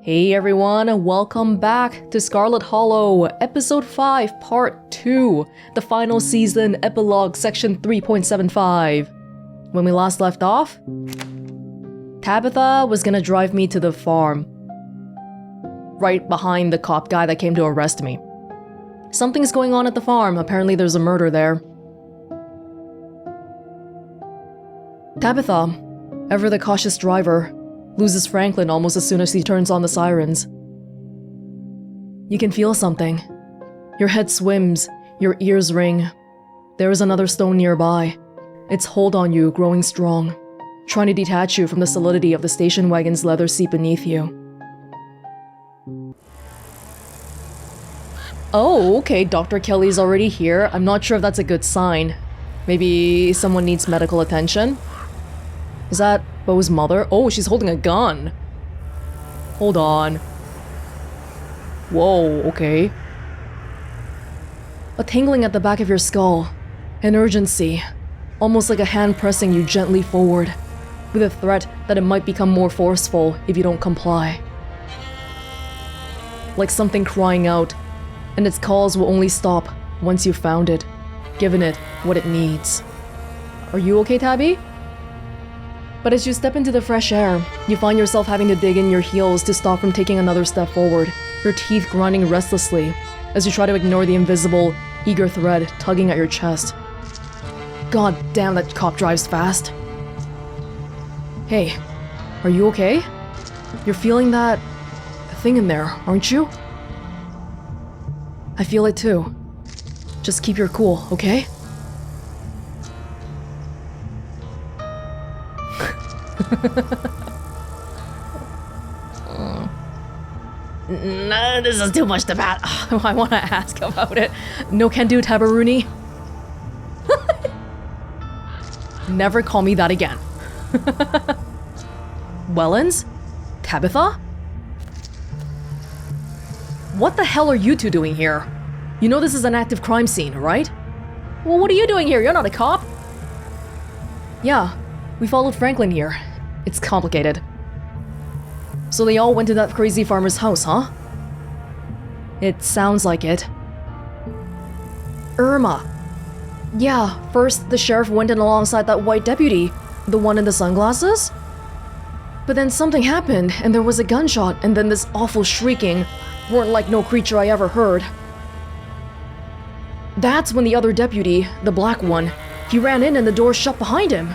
Hey everyone, welcome back to Scarlet Hollow, Episode 5, Part 2, the final season, Epilogue, Section 3.75. When we last left off, Tabitha was gonna drive me to the farm, right behind the cop guy that came to arrest me. Something's going on at the farm, apparently there's a murder there. Tabitha, ever the cautious driver, loses Franklin almost as soon as he turns on the sirens. You can feel something. Your head swims, your ears ring. There is another stone nearby. Its hold on you growing strong, trying to detach you from the solidity of the station wagon's leather seat beneath you. Oh, okay, Dr. Kelly's already here. I'm not sure if that's a good sign. Maybe someone needs medical attention? Is that Beau's mother? Oh, she's holding a gun. Hold on. Whoa, okay. A tingling at the back of your skull. An urgency. Almost like a hand pressing you gently forward, with a threat that it might become more forceful if you don't comply. Like something crying out, and its calls will only stop once you've found it, given it what it needs. Are you okay, Tabby? But as you step into the fresh air, you find yourself having to dig in your heels to stop from taking another step forward, your teeth grinding restlessly as you try to ignore the invisible, eager thread tugging at your chest. God damn, that cop drives fast. Hey, are you okay? You're feeling that thing in there, aren't you? I feel it too. Just keep your cool, okay? No, this is too much to bat. I want to ask about it. No can do, Tabaruni. Never call me that again. Welonz? Tabitha? What the hell are you two doing here? You know this is an active crime scene, right? Well, what are you doing here? You're not a cop. Yeah, we followed Franklin here. It's complicated. So they all went to that crazy farmer's house, huh? It sounds like it. Irma. Yeah, first the sheriff went in alongside that white deputy, the one in the sunglasses. But then something happened, and there was a gunshot, and then this awful shrieking. Weren't like no creature I ever heard. That's when the other deputy, the black one, he ran in and the door shut behind him.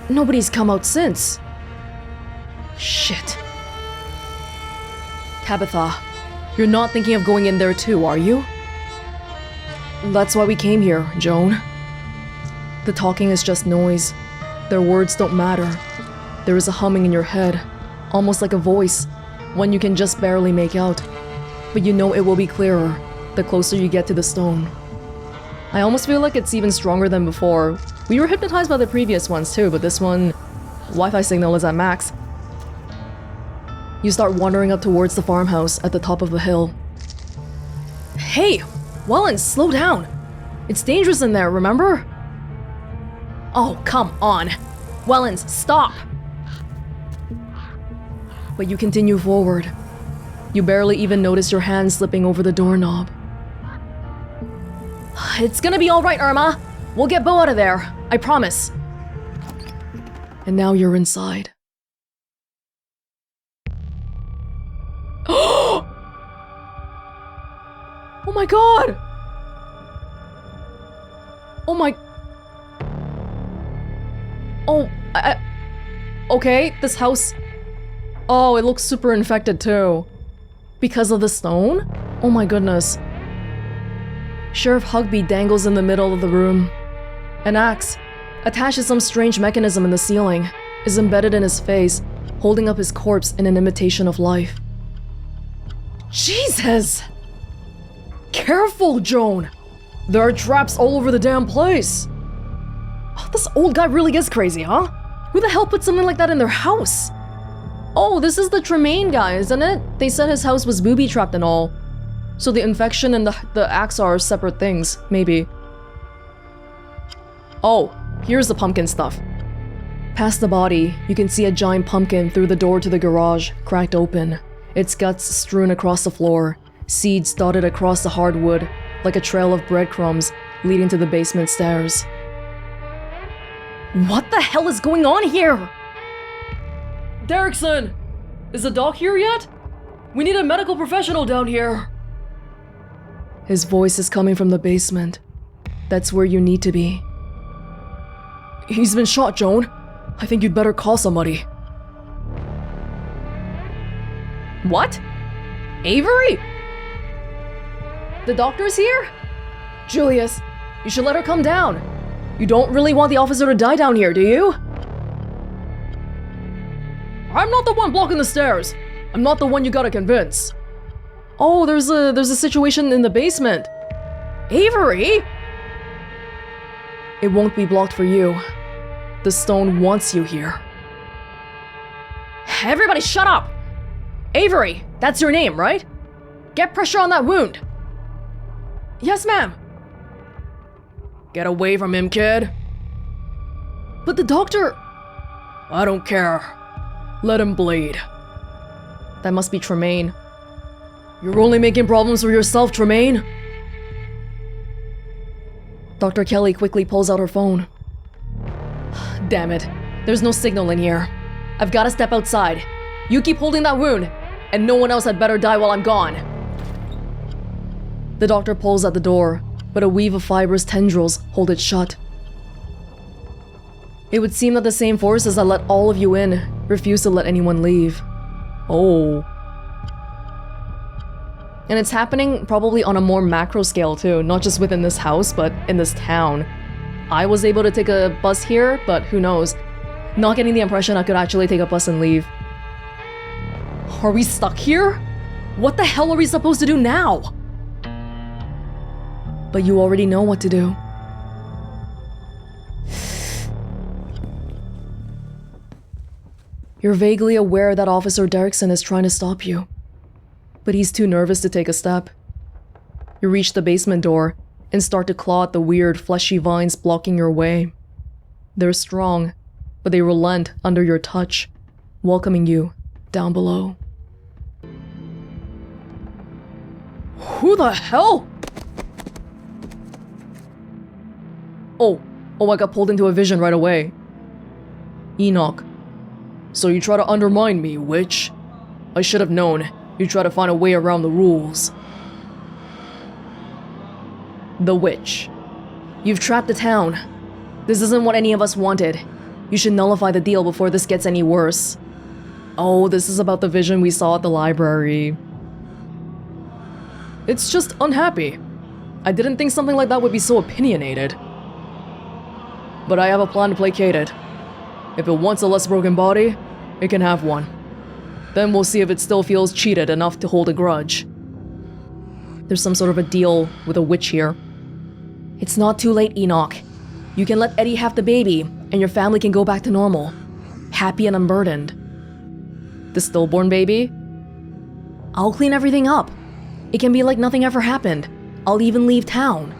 Nobody's come out since. Shit. Tabitha, you're not thinking of going in there too, are you? That's why we came here, Joan. The talking is just noise. Their words don't matter. There is a humming in your head, almost like a voice, one you can just barely make out. But you know it will be clearer the closer you get to the stone. I almost feel like it's even stronger than before. We were hypnotized by the previous ones too, but this one, Wi-Fi signal is at max. You start wandering up towards the farmhouse at the top of the hill. Hey, Welonz, slow down. It's dangerous in there, remember? Oh, come on. Welonz, stop. But you continue forward. You barely even notice your hand slipping over the doorknob. It's gonna be all right, Irma. We'll get Beau out of there. I promise. And now you're inside. Oh my god! Oh my... Oh, okay, this house... Oh, it looks super infected too. Because of the stone? Oh my goodness. Sheriff Hugby dangles in the middle of the room. An axe, attached to some strange mechanism in the ceiling, is embedded in his face, holding up his corpse in an imitation of life. Jesus! Careful, Joan! There are traps all over the damn place! Oh, this old guy really is crazy, huh? Who the hell put something like that in their house? Oh, this is the Tremaine guy, isn't it? They said his house was booby-trapped and all. So the infection and the axe are separate things, maybe. Oh, here's the pumpkin stuff. Past the body, you can see a giant pumpkin through the door to the garage, cracked open. its guts strewn across the floor, seeds dotted across the hardwood, like a trail of breadcrumbs leading to the basement stairs. What the hell is going on here? Derrickson! Is the doc here yet? We need a medical professional down here. His voice is coming from the basement. That's where you need to be. He's been shot, Joan. I think you'd better call somebody. What? Avery? The doctor's here? Julius, you should let her come down. You don't really want the officer to die down here, do you? I'm not the one blocking the stairs. I'm not the one you gotta convince. Oh, there's a situation in the basement. Avery? It won't be blocked for you. The stone wants you here. Everybody shut up! Avery, that's your name, right? Get pressure on that wound. Yes, ma'am. Get away from him, kid. But the doctor... I don't care. Let him bleed. That must be Tremaine. You're only making problems for yourself, Tremaine. Dr. Kelly quickly pulls out her phone. Damn it. There's no signal in here. I've got to step outside. You keep holding that wound, and no one else had better die while I'm gone. The doctor pulls at the door, but a weave of fibrous tendrils hold it shut. It would seem that the same forces that let all of you in refuse to let anyone leave. Oh. And it's happening probably on a more macro scale too, not just within this house, but in this town. I was able to take a bus here, but who knows? Not getting the impression I could actually take a bus and leave. Are we stuck here? What the hell are we supposed to do now? But you already know what to do. You're vaguely aware that Officer Derrickson is trying to stop you, but he's too nervous to take a step. You reach the basement door and start to claw at the weird, fleshy vines blocking your way. They're strong, but they relent under your touch, welcoming you down below. Who the hell? Oh, I got pulled into a vision right away. Enoch. So you try to undermine me, witch? I should have known. You try to find a way around the rules. The witch. You've trapped the town. This isn't what any of us wanted. You should nullify the deal before this gets any worse. Oh, this is about the vision we saw at the library. It's just unhappy. I didn't think something like that would be so opinionated. But I have a plan to placate it. If it wants a less broken body, it can have one. Then we'll see if it still feels cheated enough to hold a grudge. There's some sort of a deal with a witch here. It's not too late, Enoch. You can let Eddie have the baby, and your family can go back to normal. Happy and unburdened. The stillborn baby? I'll clean everything up. It can be like nothing ever happened. I'll even leave town.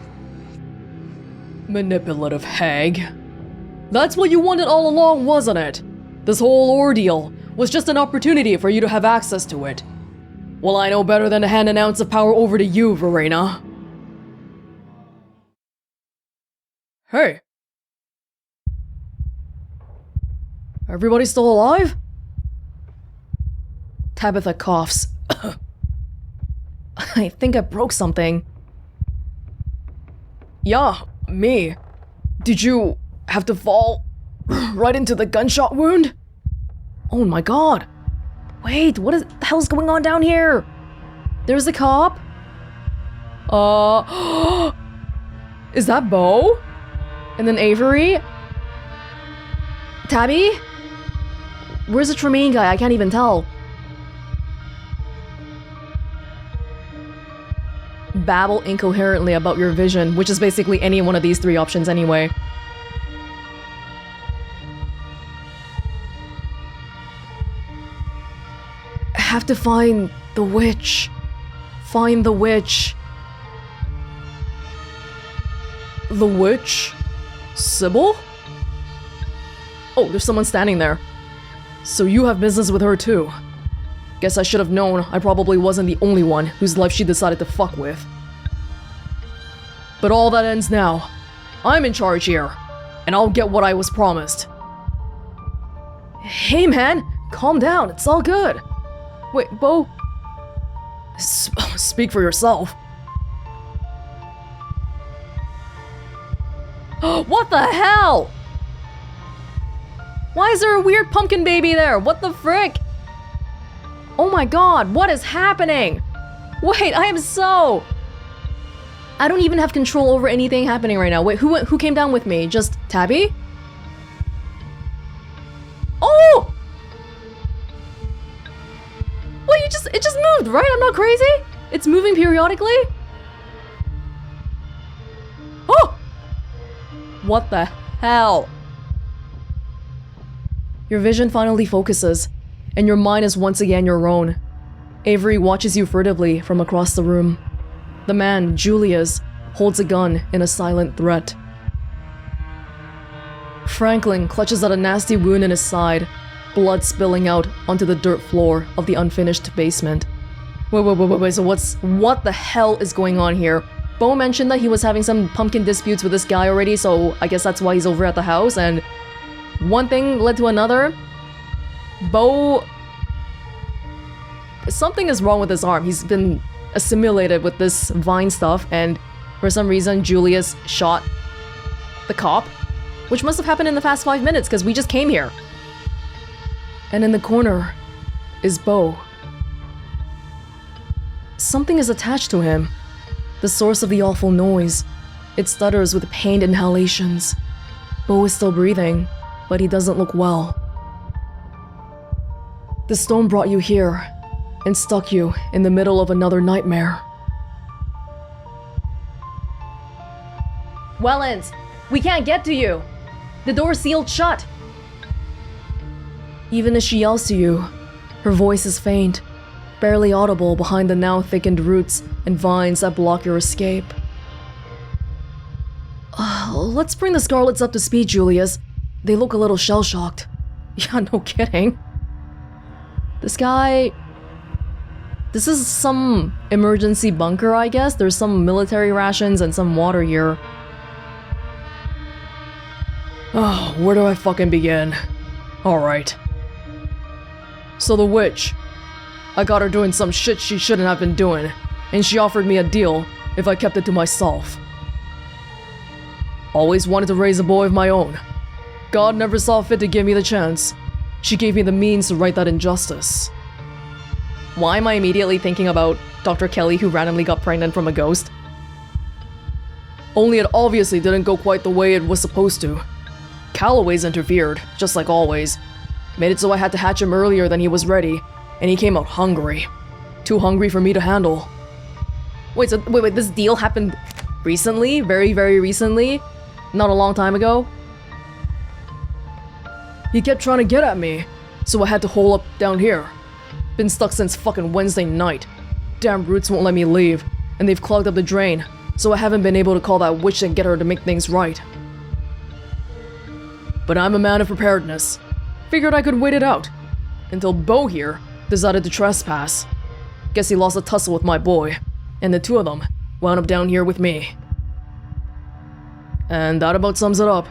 Manipulative hag. That's what you wanted all along, wasn't it? This whole ordeal was just an opportunity for you to have access to it. Well, I know better than to hand an ounce of power over to you, Verena. Hey. Everybody still alive? Tabitha coughs. I think I broke something. Yeah, me. Did you have to fall right into the gunshot wound? Oh my god. Wait, what the hell's going on down here? There's a cop? Is that Bo? And then Avery? Tabby? Where's the Tremaine guy? I can't even tell. Babble incoherently about your vision, which is basically any one of these three options anyway. Have to find the witch. Find the witch. The witch? Sybil? Oh, there's someone standing there. So you have business with her too. Guess I should have known I probably wasn't the only one whose life she decided to fuck with. But all that ends now. I'm in charge here, and I'll get what I was promised. Hey man, calm down, it's all good. Wait, Bo? Speak for yourself. What the hell? Why is there a weird pumpkin baby there? What the frick? Oh my god, what is happening? Wait, I don't even have control over anything happening right now. Wait, who came down with me? Just Tabby? Oh! Wait, it just moved, right? I'm not crazy? It's moving periodically? Oh! What the hell? Your vision finally focuses, and your mind is once again your own. Avery watches you furtively from across the room. The man, Julius, holds a gun in a silent threat. Franklin clutches at a nasty wound in his side, blood spilling out onto the dirt floor of the unfinished basement. Wait, so what the hell is going on here? Bo mentioned that he was having some pumpkin disputes with this guy already, so I guess that's why he's over at the house, and one thing led to another. Bo... Something is wrong with his arm. He's been assimilated with this vine stuff, and for some reason Julius shot the cop, which must have happened in the past 5 minutes because we just came here. And in the corner is Bo. Something is attached to him. The source of the awful noise. It stutters with pained inhalations. Bo is still breathing, but he doesn't look well. The stone brought you here and stuck you in the middle of another nightmare. Welonz, we can't get to you. The door's sealed shut. Even as she yells to you, her voice is faint, barely audible behind the now thickened roots and vines that block your escape. Let's bring the Scarlets up to speed, Julius. They look a little shell-shocked. Yeah, no kidding. This is some emergency bunker, I guess. There's some military rations and some water here. Oh, where do I fucking begin? Alright. So the witch. I got her doing some shit she shouldn't have been doing, and she offered me a deal if I kept it to myself. Always wanted to raise a boy of my own. God never saw fit to give me the chance. She gave me the means to right that injustice. Why am I immediately thinking about Dr. Kelly who randomly got pregnant from a ghost? Only it obviously didn't go quite the way it was supposed to. Calloway's interfered, just like always. Made it so I had to hatch him earlier than he was ready, and he came out hungry. Too hungry for me to handle. Wait, this deal happened recently? Very, very recently? Not a long time ago? He kept trying to get at me, so I had to hole up down here. Been stuck since fucking Wednesday night. Damn roots won't let me leave, and they've clogged up the drain, so I haven't been able to call that witch and get her to make things right. But I'm a man of preparedness. Figured I could wait it out. Until Bo here decided to trespass. Guess he lost a tussle with my boy, and the two of them wound up down here with me. And that about sums it up.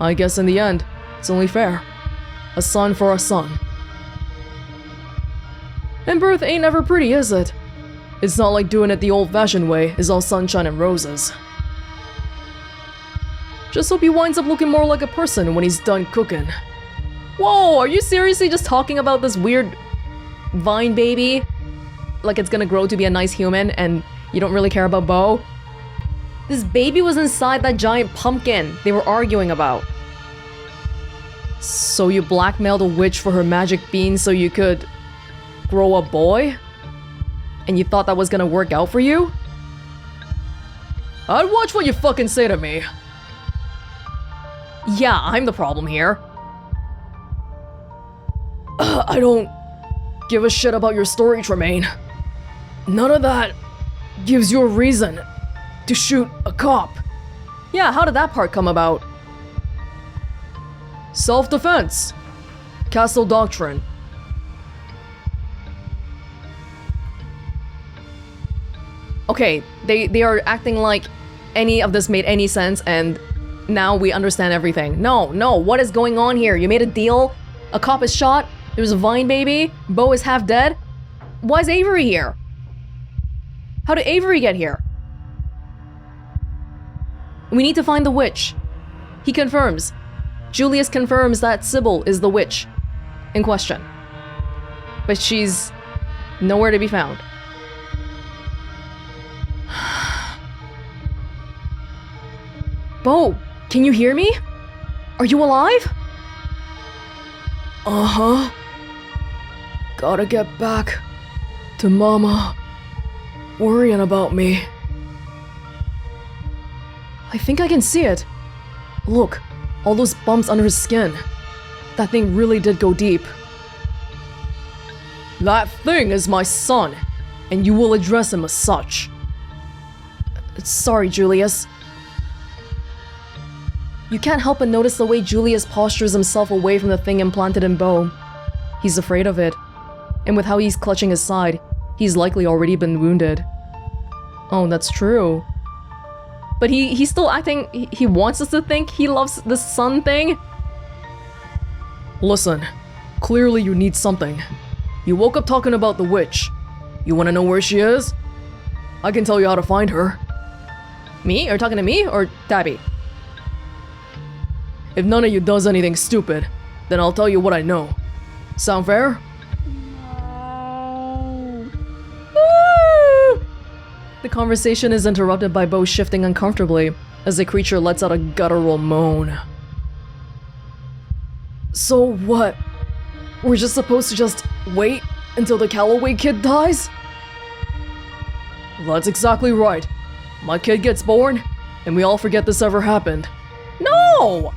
I guess in the end, it's only fair. A son for a son. And birth ain't never pretty, is it? It's not like doing it the old-fashioned way is all sunshine and roses. Just hope he winds up looking more like a person when he's done cooking. Whoa, are you seriously just talking about this weird vine baby? Like it's gonna grow to be a nice human and you don't really care about Bo? This baby was inside that giant pumpkin they were arguing about. So you blackmailed a witch for her magic bean so you could grow a boy? And you thought that was gonna work out for you? I'd watch what you fucking say to me. Yeah, I'm the problem here. I don't give a shit about your story, Tremaine. None of that gives you a reason to shoot a cop. Yeah, how did that part come about? Self-defense. Castle doctrine. Okay, they are acting like any of this made any sense and now we understand everything. No, what is going on here? You made a deal? A cop is shot? There's a vine baby? Bo is half dead? Why is Avery here? How did Avery get here? We need to find the witch. He confirms. Julius confirms that Sybil is the witch in question. But she's nowhere to be found. Bo, can you hear me? Are you alive? Uh-huh. Gotta get back to Mama. Worrying about me. I think I can see it. Look, all those bumps under his skin. That thing really did go deep. That thing is my son, and you will address him as such. Sorry, Julius. You can't help but notice the way Julius postures himself away from the thing implanted in Bo. He's afraid of it. And with how he's clutching his side, he's likely already been wounded. Oh, that's true. But he's still acting, he wants us to think he loves this son thing? Listen, clearly you need something. You woke up talking about the witch. You wanna know where she is? I can tell you how to find her. Me? Are you talking to me or Tabby? If none of you does anything stupid, then I'll tell you what I know. Sound fair? No. The conversation is interrupted by Bo shifting uncomfortably as the creature lets out a guttural moan. So what? We're just supposed to just wait until the Calloway kid dies? That's exactly right. My kid gets born, and we all forget this ever happened. No!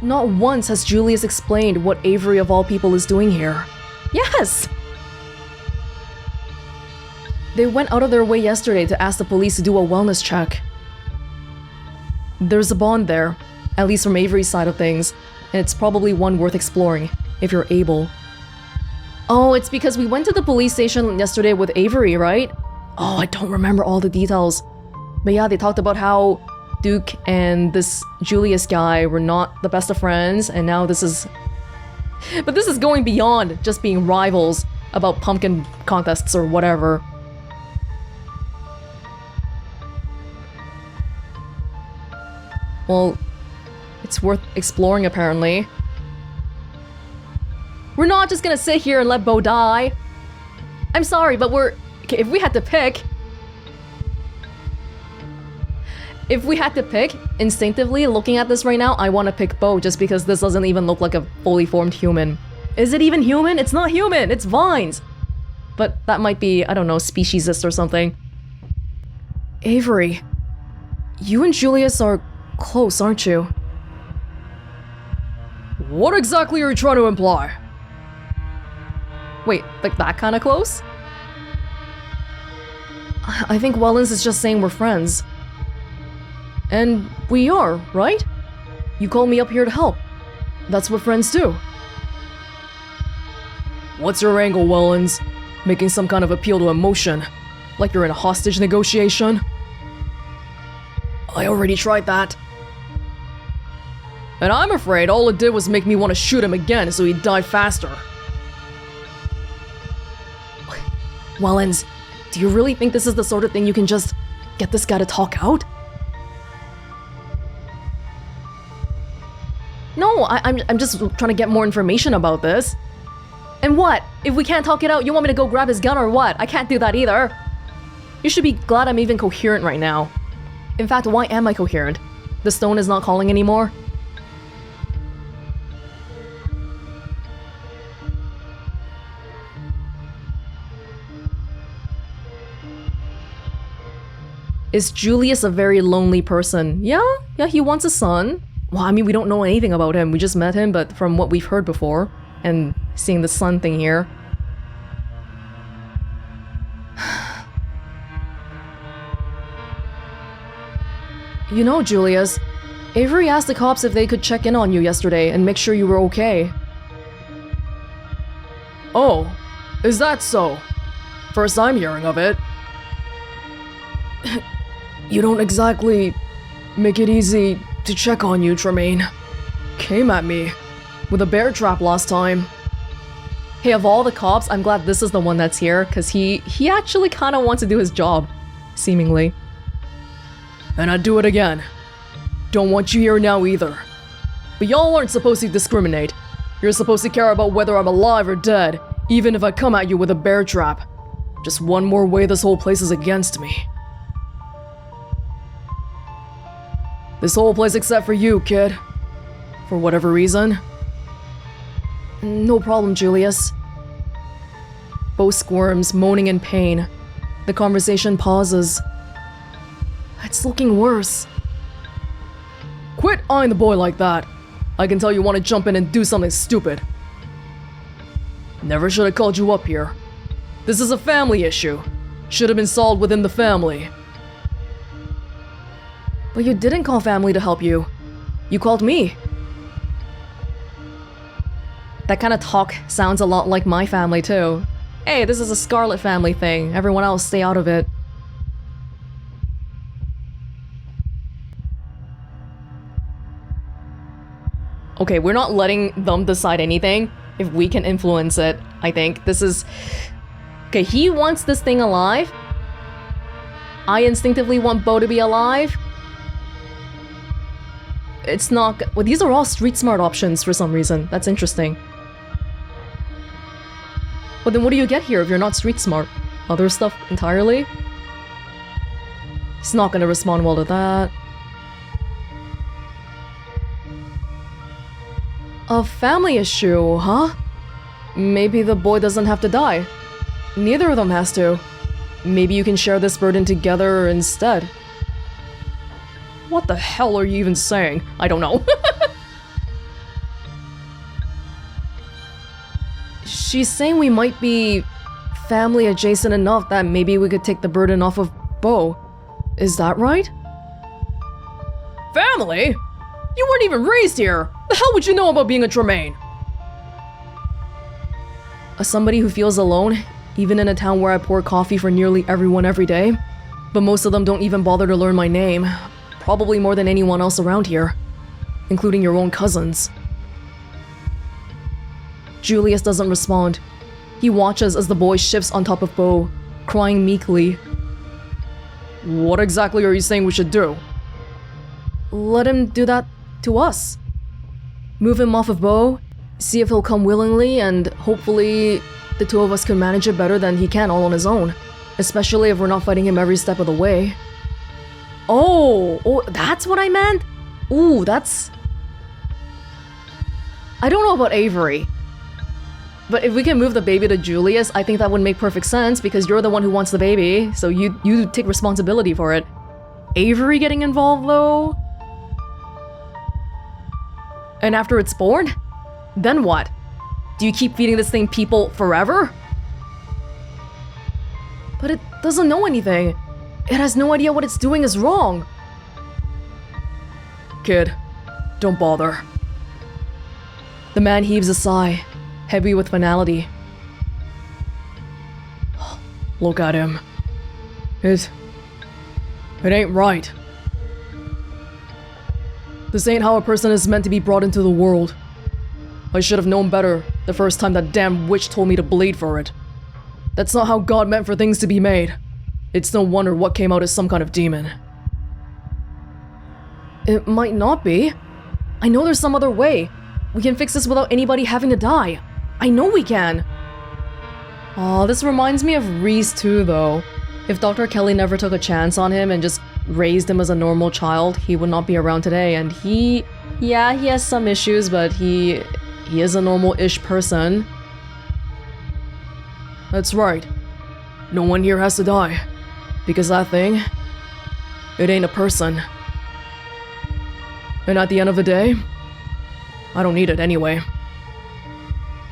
Not once has Julius explained what Avery of all people is doing here. Yes! They went out of their way yesterday to ask the police to do a wellness check. There's a bond there, at least from Avery's side of things, and it's probably one worth exploring, if you're able. Oh, it's because we went to the police station yesterday with Avery, right? Oh, I don't remember all the details. But yeah, they talked about how Duke and this Julius guy were not the best of friends, and now this is... But this is going beyond just being rivals about pumpkin contests or whatever. Well, it's worth exploring apparently. We're not just gonna sit here and let Bo die. I'm sorry, but okay, if we had to pick... If we had to pick, instinctively, looking at this right now, I want to pick Bo just because this doesn't even look like a fully formed human. Is it even human? It's not human, it's vines! But that might be, I don't know, speciesist or something. Avery, you and Julius are close, aren't you? What exactly are you trying to imply? Wait, like that kind of close? I think Welonz is just saying we're friends. And we are, right? You called me up here to help. That's what friends do. What's your angle, Welonz? Making some kind of appeal to emotion, like you're in a hostage negotiation? I already tried that. And I'm afraid all it did was make me want to shoot him again so he'd die faster. Welonz, do you really think this is the sort of thing you can just get this guy to talk out? No, I'm just trying to get more information about this. And what? If we can't talk it out, you want me to go grab his gun or what? I can't do that either. You should be glad I'm even coherent right now. In fact, why am I coherent? The stone is not calling anymore? Is Julius a very lonely person? Yeah, he wants a son. Well, I mean, we don't know anything about him. We just met him, but from what we've heard before, and seeing the son thing here. You know, Julius, Avery asked the cops if they could check in on you yesterday and make sure you were okay. Oh, is that so? First I'm hearing of it. You don't exactly make it easy to check on you, Tremaine. Came at me with a bear trap last time. Hey, of all the cops, I'm glad this is the one that's here, because he actually kind of wants to do his job, seemingly. And I'd do it again. Don't want you here now either. But y'all aren't supposed to discriminate. You're supposed to care about whether I'm alive or dead, even if I come at you with a bear trap. Just one more way this whole place is against me. This whole place except for you, kid. For whatever reason. No problem, Julius. Bo squirms, moaning in pain. The conversation pauses. It's looking worse. Quit eyeing the boy like that. I can tell you want to jump in and do something stupid. Never should have called you up here. This is a family issue. Should have been solved within the family. But you didn't call family to help you. You called me. That kind of talk sounds a lot like my family too. Hey, this is a Scarlet family thing. Everyone else stay out of it. Okay, we're not letting them decide anything if we can influence it, I think. This is... Okay, he wants this thing alive. I instinctively want Bo to be alive. It's not... Well, these are all street smart options for some reason. That's interesting. But then what do you get here if you're not street smart? Other stuff entirely? He's not gonna respond well to that. A family issue, huh? Maybe the boy doesn't have to die. Neither of them has to. Maybe you can share this burden together instead. What the hell are you even saying? I don't know. She's saying we might be family adjacent enough that maybe we could take the burden off of Bo. Is that right? Family? You weren't even raised here! The hell would you know about being a Tremaine? As somebody who feels alone, even in a town where I pour coffee for nearly everyone every day, but most of them don't even bother to learn my name, probably more than anyone else around here, including your own cousins. Julius doesn't respond. He watches as the boy shifts on top of Bo, crying meekly. What exactly are you saying we should do? Let him do that to us. Move him off of Bo, see if he'll come willingly, and hopefully the two of us can manage it better than he can all on his own. Especially if we're not fighting him every step of the way. Oh, that's what I meant? Ooh, that's... I don't know about Avery. But if we can move the baby to Julius, I think that would make perfect sense because you're the one who wants the baby, so you take responsibility for it. Avery getting involved though? And after it's born? Then what? Do you keep feeding this thing people forever? But it doesn't know anything. It has no idea what it's doing is wrong. Kid, don't bother. The man heaves a sigh, heavy with finality. Look at him. It ain't right. This ain't how a person is meant to be brought into the world. I should have known better the first time that damn witch told me to bleed for it. That's not how God meant for things to be made. It's no wonder what came out as some kind of demon. It might not be. I know there's some other way. We can fix this without anybody having to die. I know we can. Aw, this reminds me of Reese too, though. If Dr. Kelly never took a chance on him and just raised him as a normal child, he would not be around today, and he has some issues, but he is a normal-ish person. That's right. No one here has to die. Because that thing, it ain't a person. And at the end of the day, I don't need it anyway.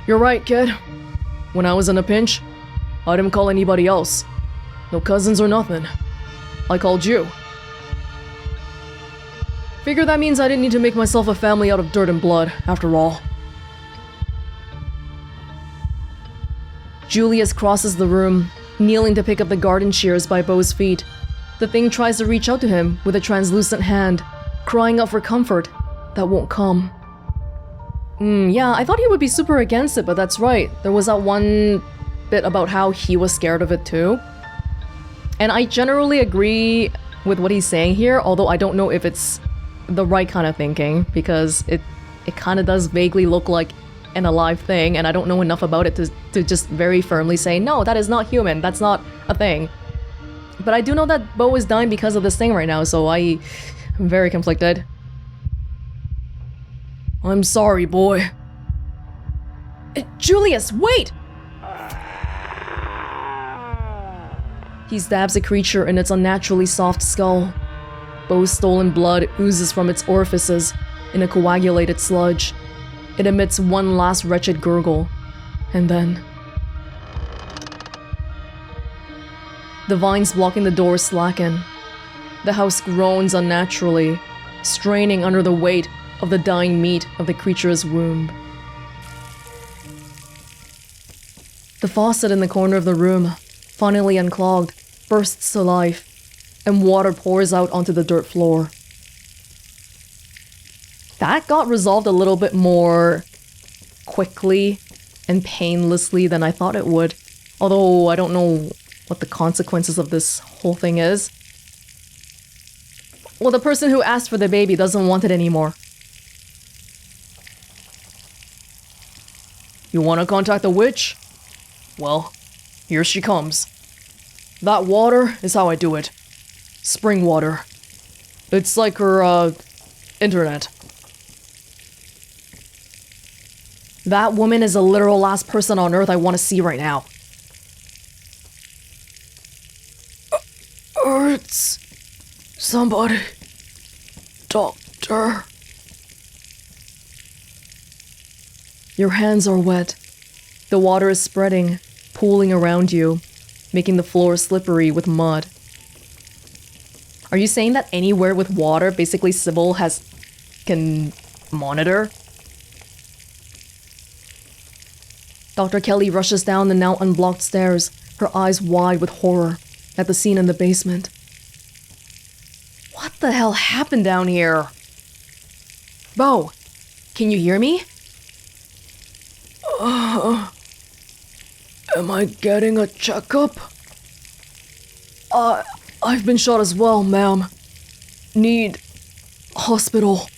You're right, kid. When I was in a pinch, I didn't call anybody else. No cousins or nothing. I called you. Figure that means I didn't need to make myself a family out of dirt and blood, after all. Julius crosses the room, kneeling to pick up the garden shears by Bo's feet. The thing tries to reach out to him with a translucent hand, crying out for comfort that won't come. Yeah, I thought he would be super against it, but that's right. There was that one bit about how he was scared of it too. And I generally agree with what he's saying here, although I don't know if it's the right kind of thinking, because it kind of does vaguely look like an alive thing, and I don't know enough about it to just very firmly say, no, that is not human, that's not a thing. But I do know that Bo is dying because of this thing right now, so I'm very conflicted. I'm sorry, boy. Julius, wait! He stabs a creature in its unnaturally soft skull. Bo's stolen blood oozes from its orifices in a coagulated sludge. It emits one last wretched gurgle, and then... The vines blocking the door slacken. The house groans unnaturally, straining under the weight of the dying meat of the creature's womb. The faucet in the corner of the room, finally unclogged, bursts to life, and water pours out onto the dirt floor. That got resolved a little bit more quickly and painlessly than I thought it would, although I don't know what the consequences of this whole thing is. Well, the person who asked for the baby doesn't want it anymore. You want to contact the witch? Well, here she comes. That water is how I do it. Spring water. It's like her, internet. That woman is the literal last person on Earth I want to see right now. Hurts. Somebody. Doctor. Your hands are wet. The water is spreading, pooling around you, making the floor slippery with mud. Are you saying that anywhere with water, basically Sybil can monitor? Dr. Kelly rushes down the now unblocked stairs, her eyes wide with horror at the scene in the basement. What the hell happened down here? Bo, can you hear me? Am I getting a checkup? I've been shot as well, ma'am. Need hospital.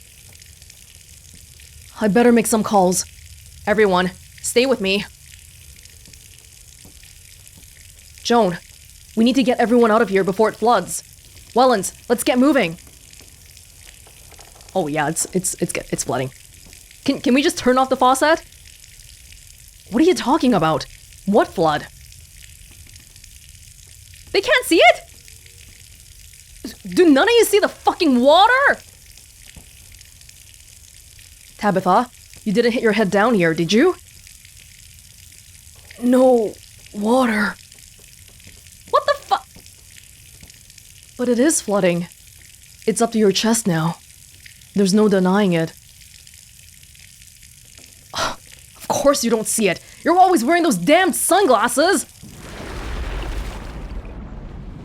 I better make some calls. Everyone, stay with me. Joan, we need to get everyone out of here before it floods. Welonz, let's get moving. Oh yeah, it's flooding. Can we just turn off the faucet? What are you talking about? What flood? They can't see it? Do none of you see the fucking water? Tabitha, you didn't hit your head down here, did you? No water. What the fuck? But it is flooding. It's up to your chest now. There's no denying it. Of course you don't see it. You're always wearing those damned sunglasses!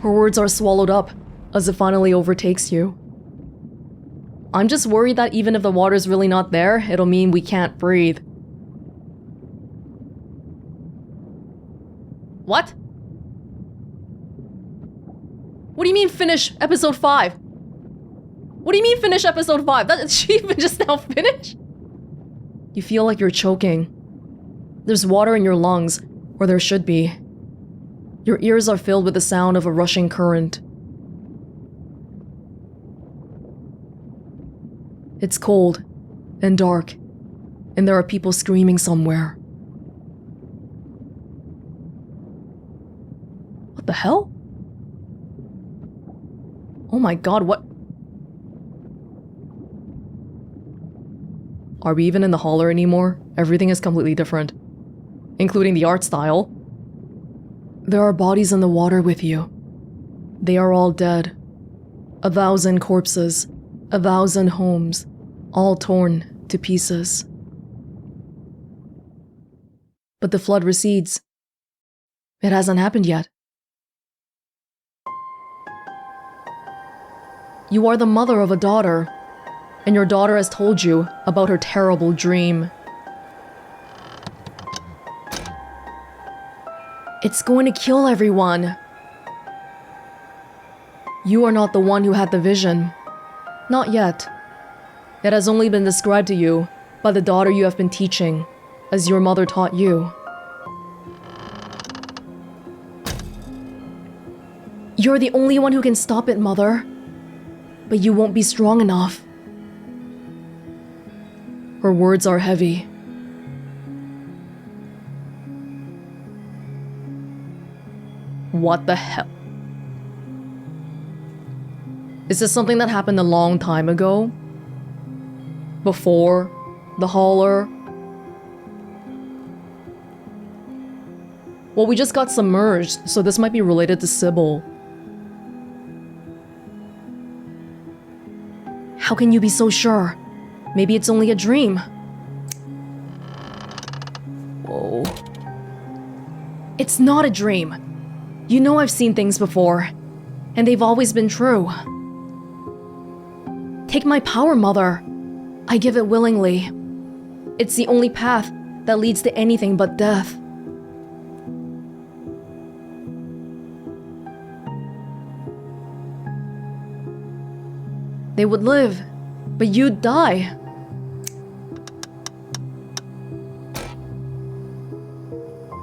Her words are swallowed up as it finally overtakes you. I'm just worried that even if the water's really not there, it'll mean we can't breathe. What? What do you mean finish episode 5? What do you mean finish episode 5? Did she even just now finish? You feel like you're choking. There's water in your lungs, or there should be. Your ears are filled with the sound of a rushing current. It's cold and dark, and there are people screaming somewhere. What the hell? Oh my god, what? Are we even in the holler anymore? Everything is completely different, including the art style. There are bodies in the water with you. They are all dead. 1,000 corpses, 1,000 homes, all torn to pieces. But the flood recedes. It hasn't happened yet. You are the mother of a daughter, and your daughter has told you about her terrible dream. It's going to kill everyone. You are not the one who had the vision. Not yet. It has only been described to you by the daughter you have been teaching, as your mother taught you. You're the only one who can stop it, Mother. But you won't be strong enough. Her words are heavy. What the hell? Is this something that happened a long time ago? Before the hauler? Well, we just got submerged, so this might be related to Sybil. How can you be so sure? Maybe it's only a dream. Whoa. It's not a dream. You know I've seen things before, and they've always been true. Take my power, Mother. I give it willingly. It's the only path that leads to anything but death. They would live, but you'd die.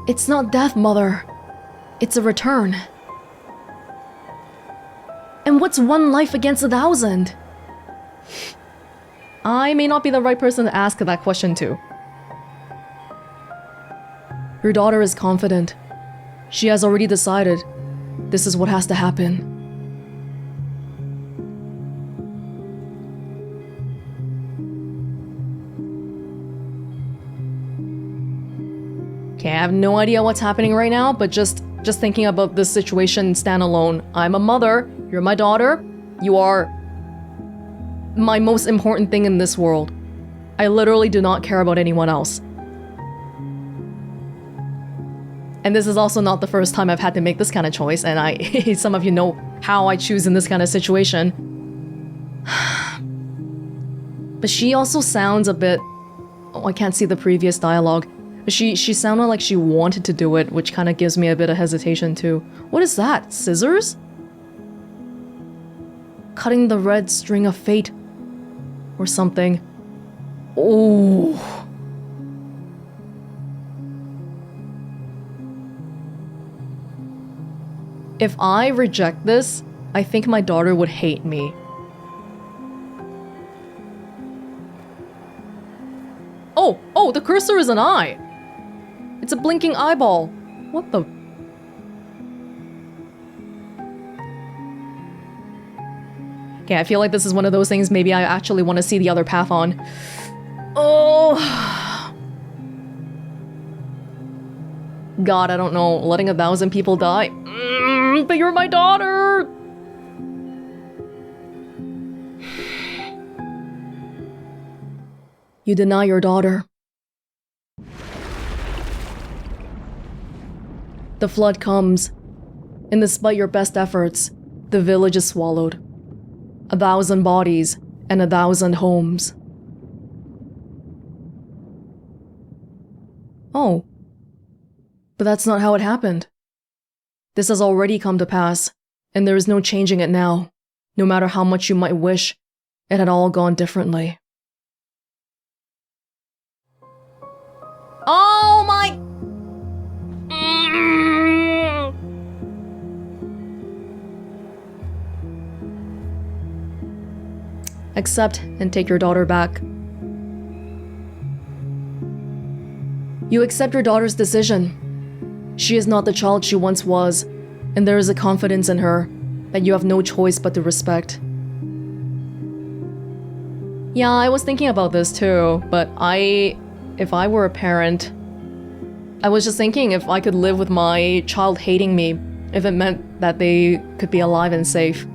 It's not death, Mother. It's a return. And what's one life against 1,000? I may not be the right person to ask that question to. Your daughter is confident. She has already decided this is what has to happen. Okay, I have no idea what's happening right now, but just thinking about this situation standalone. I'm a mother, you're my daughter, you are my most important thing in this world. I literally do not care about anyone else. And this is also not the first time I've had to make this kind of choice, and some of you know how I choose in this kind of situation. But she also sounds a bit... Oh, I can't see the previous dialogue. She sounded like she wanted to do it, which kind of gives me a bit of hesitation too. What is that? Scissors? Cutting the red string of fate. Or something. Oh. If I reject this, I think my daughter would hate me. Oh, the cursor is an eye. It's a blinking eyeball. What the... Okay, I feel like this is one of those things maybe I actually want to see the other path on. Oh... God, I don't know. Letting 1,000 people die? But you're my daughter! You deny your daughter. The flood comes, and despite your best efforts, the village is swallowed. 1,000 bodies and 1,000 homes. Oh. But that's not how it happened. This has already come to pass, and there is no changing it now, no matter how much you might wish it had all gone differently. Oh my... Accept and take your daughter back. You accept your daughter's decision. She is not the child she once was, and there is a confidence in her that you have no choice but to respect. Yeah, I was thinking about this too, but if I were a parent, I was just thinking if I could live with my child hating me, if it meant that they could be alive and safe.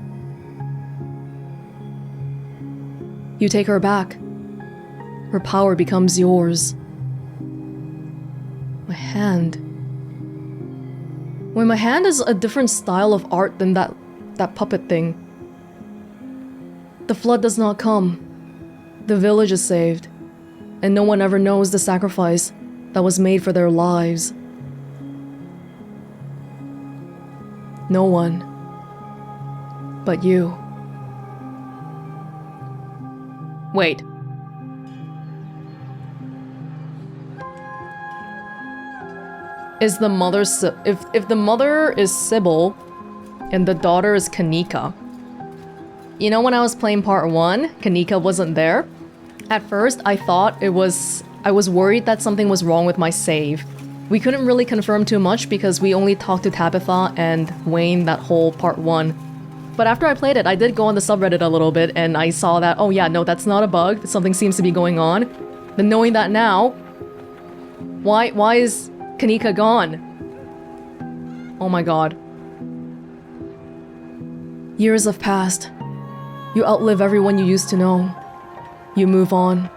You take her back. Her power becomes yours. My hand. When my hand is a different style of art than that puppet thing. The flood does not come. The village is saved, and no one ever knows the sacrifice that was made for their lives. No one. But you. Wait. Is the mother if the mother is Sybil and the daughter is Kanika? You know, when I was playing part 1, Kanika wasn't there. At first, I was worried that something was wrong with my save. We couldn't really confirm too much because we only talked to Tabitha and Wayne that whole part 1. But after I played it, I did go on the subreddit a little bit and I saw that, oh yeah, no, that's not a bug. Something seems to be going on. But knowing that now, why is Kanika gone? Oh my god. Years have passed. You outlive everyone you used to know. You move on.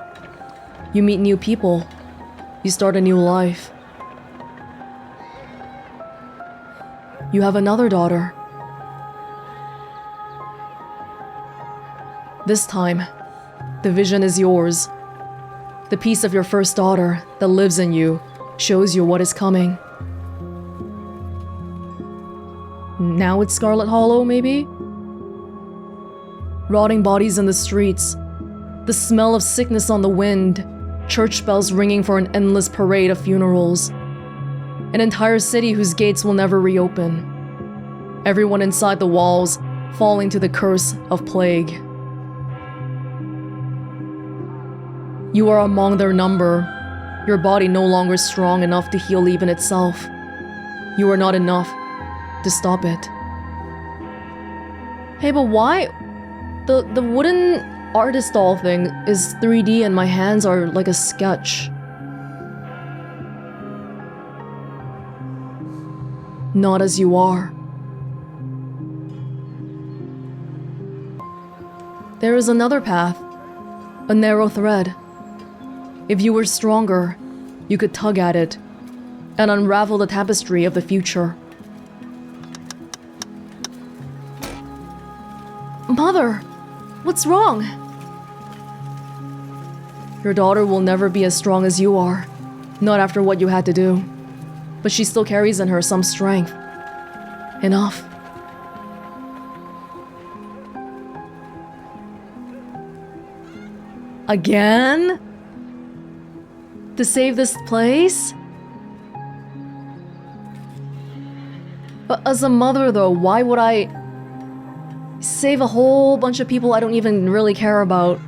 You meet new people. You start a new life. You have another daughter. This time, the vision is yours. The piece of your first daughter that lives in you shows you what is coming. Now it's Scarlet Hollow, maybe? Rotting bodies in the streets. The smell of sickness on the wind. Church bells ringing for an endless parade of funerals. An entire city whose gates will never reopen. Everyone inside the walls falling to the curse of plague. You are among their number. Your body no longer strong enough to heal even itself. You are not enough to stop it. Hey, but why? The wooden artist doll thing is 3D and my hands are like a sketch. Not as you are. There is another path, a narrow thread. If you were stronger, you could tug at it and unravel the tapestry of the future. Mother, what's wrong? Your daughter will never be as strong as you are, not after what you had to do. But she still carries in her some strength. Enough. Again? To save this place? But as a mother though, why would I save a whole bunch of people I don't even really care about?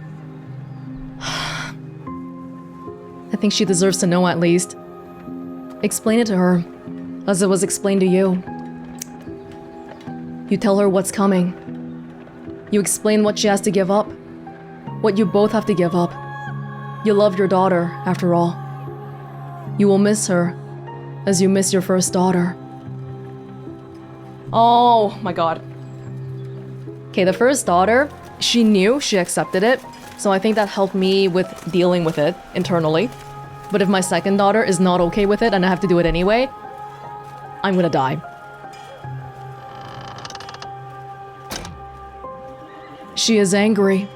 I think she deserves to know at least. Explain it to her, as it was explained to you. You tell her what's coming. You explain what she has to give up. What you both have to give up. You love your daughter, after all. You will miss her, as you miss your first daughter. Oh my god. Okay, the first daughter, she knew, she accepted it, so I think that helped me with dealing with it internally. But if my second daughter is not okay with it and I have to do it anyway, I'm gonna die. She is angry.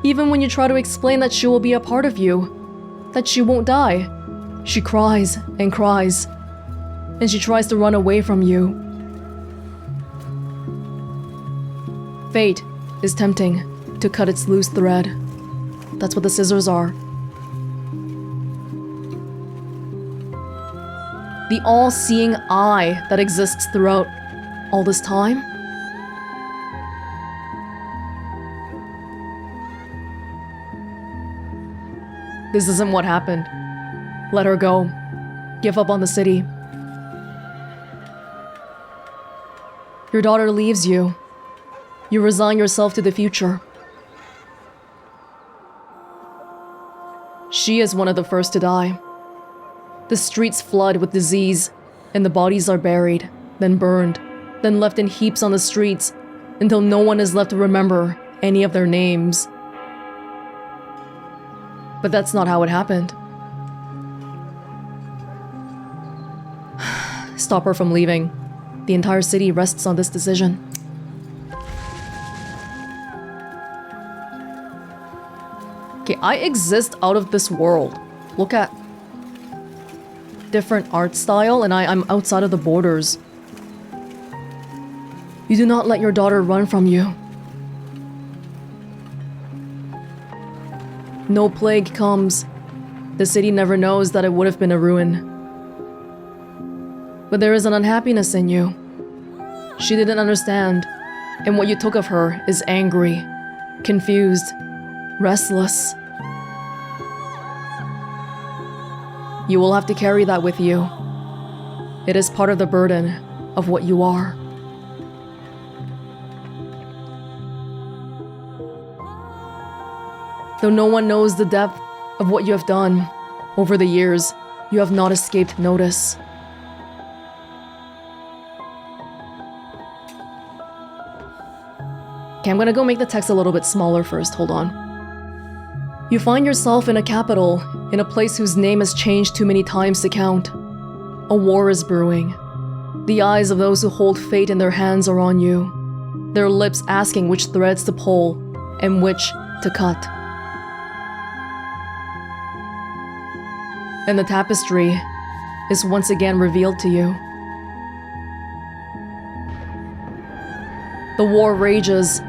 Even when you try to explain that she will be a part of you, that she won't die, she cries and cries, and she tries to run away from you. Fate is tempting to cut its loose thread. That's what the scissors are. The all-seeing eye that exists throughout all this time. This isn't what happened. Let her go. Give up on the city. Your daughter leaves you. You resign yourself to the future. She is one of the first to die. The streets flood with disease, and the bodies are buried, then burned, then left in heaps on the streets, until no one is left to remember any of their names. But that's not how it happened. Stop her from leaving. The entire city rests on this decision. Okay, I exist out of this world. Look at different art style, and I'm outside of the borders. You do not let your daughter run from you. No plague comes. The city never knows that it would have been a ruin. But there is an unhappiness in you. She didn't understand, and what you took of her is angry, confused, restless. You will have to carry that with you. It is part of the burden of what you are. Though no one knows the depth of what you have done, over the years, you have not escaped notice. Okay, I'm gonna go make the text a little bit smaller first, hold on. You find yourself in a capital, in a place whose name has changed too many times to count. A war is brewing. The eyes of those who hold fate in their hands are on you, their lips asking which threads to pull and which to cut. And the tapestry is once again revealed to you. The war rages,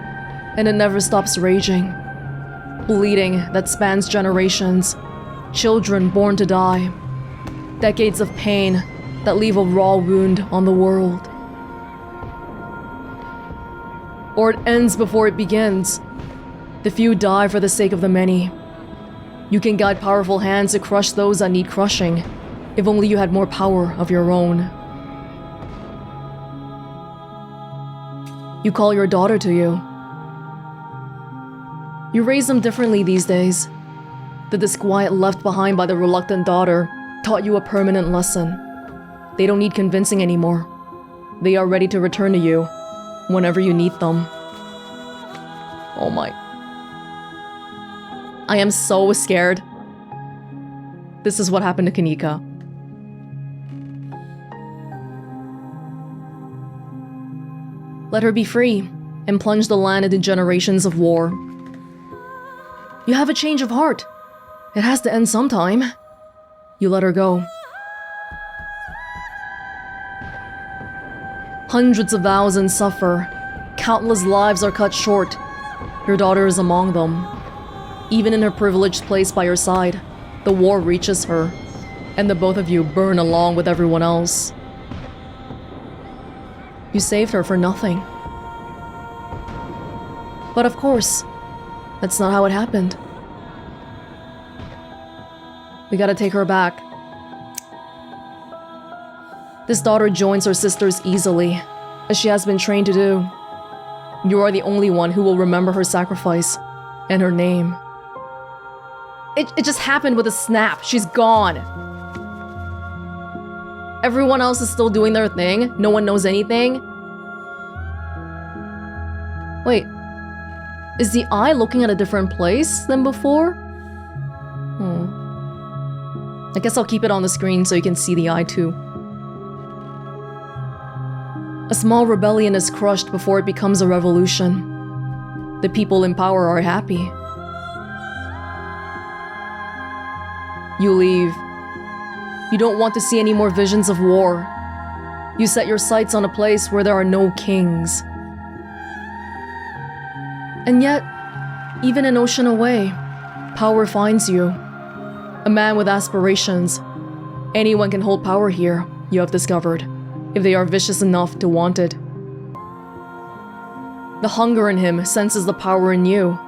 and it never stops raging. Bleeding that spans generations, children born to die, decades of pain that leave a raw wound on the world. Or it ends before it begins. The few die for the sake of the many. You can guide powerful hands to crush those that need crushing, if only you had more power of your own. You call your daughter to you. You raise them differently these days. The disquiet left behind by the reluctant daughter taught you a permanent lesson. They don't need convincing anymore. They are ready to return to you whenever you need them. Oh my. I am so scared. This is what happened to Kanika. Let her be free and plunge the land into generations of war. You have a change of heart. It has to end sometime. You let her go. Hundreds of thousands suffer. Countless lives are cut short. Your daughter is among them. Even in her privileged place by your side, the war reaches her, and the both of you burn along with everyone else. You saved her for nothing. But of course, that's not how it happened. We gotta take her back. This daughter joins her sisters easily, as she has been trained to do. You are the only one who will remember her sacrifice and her name. It just happened with a snap. She's gone. Everyone else is still doing their thing. No one knows anything. Wait. Is the eye looking at a different place than before? I guess I'll keep it on the screen so you can see the eye too. A small rebellion is crushed before it becomes a revolution. The people in power are happy. You leave. You don't want to see any more visions of war. You set your sights on a place where there are no kings. And yet, even an ocean away, power finds you. A man with aspirations. Anyone can hold power here, you have discovered, if they are vicious enough to want it. The hunger in him senses the power in you,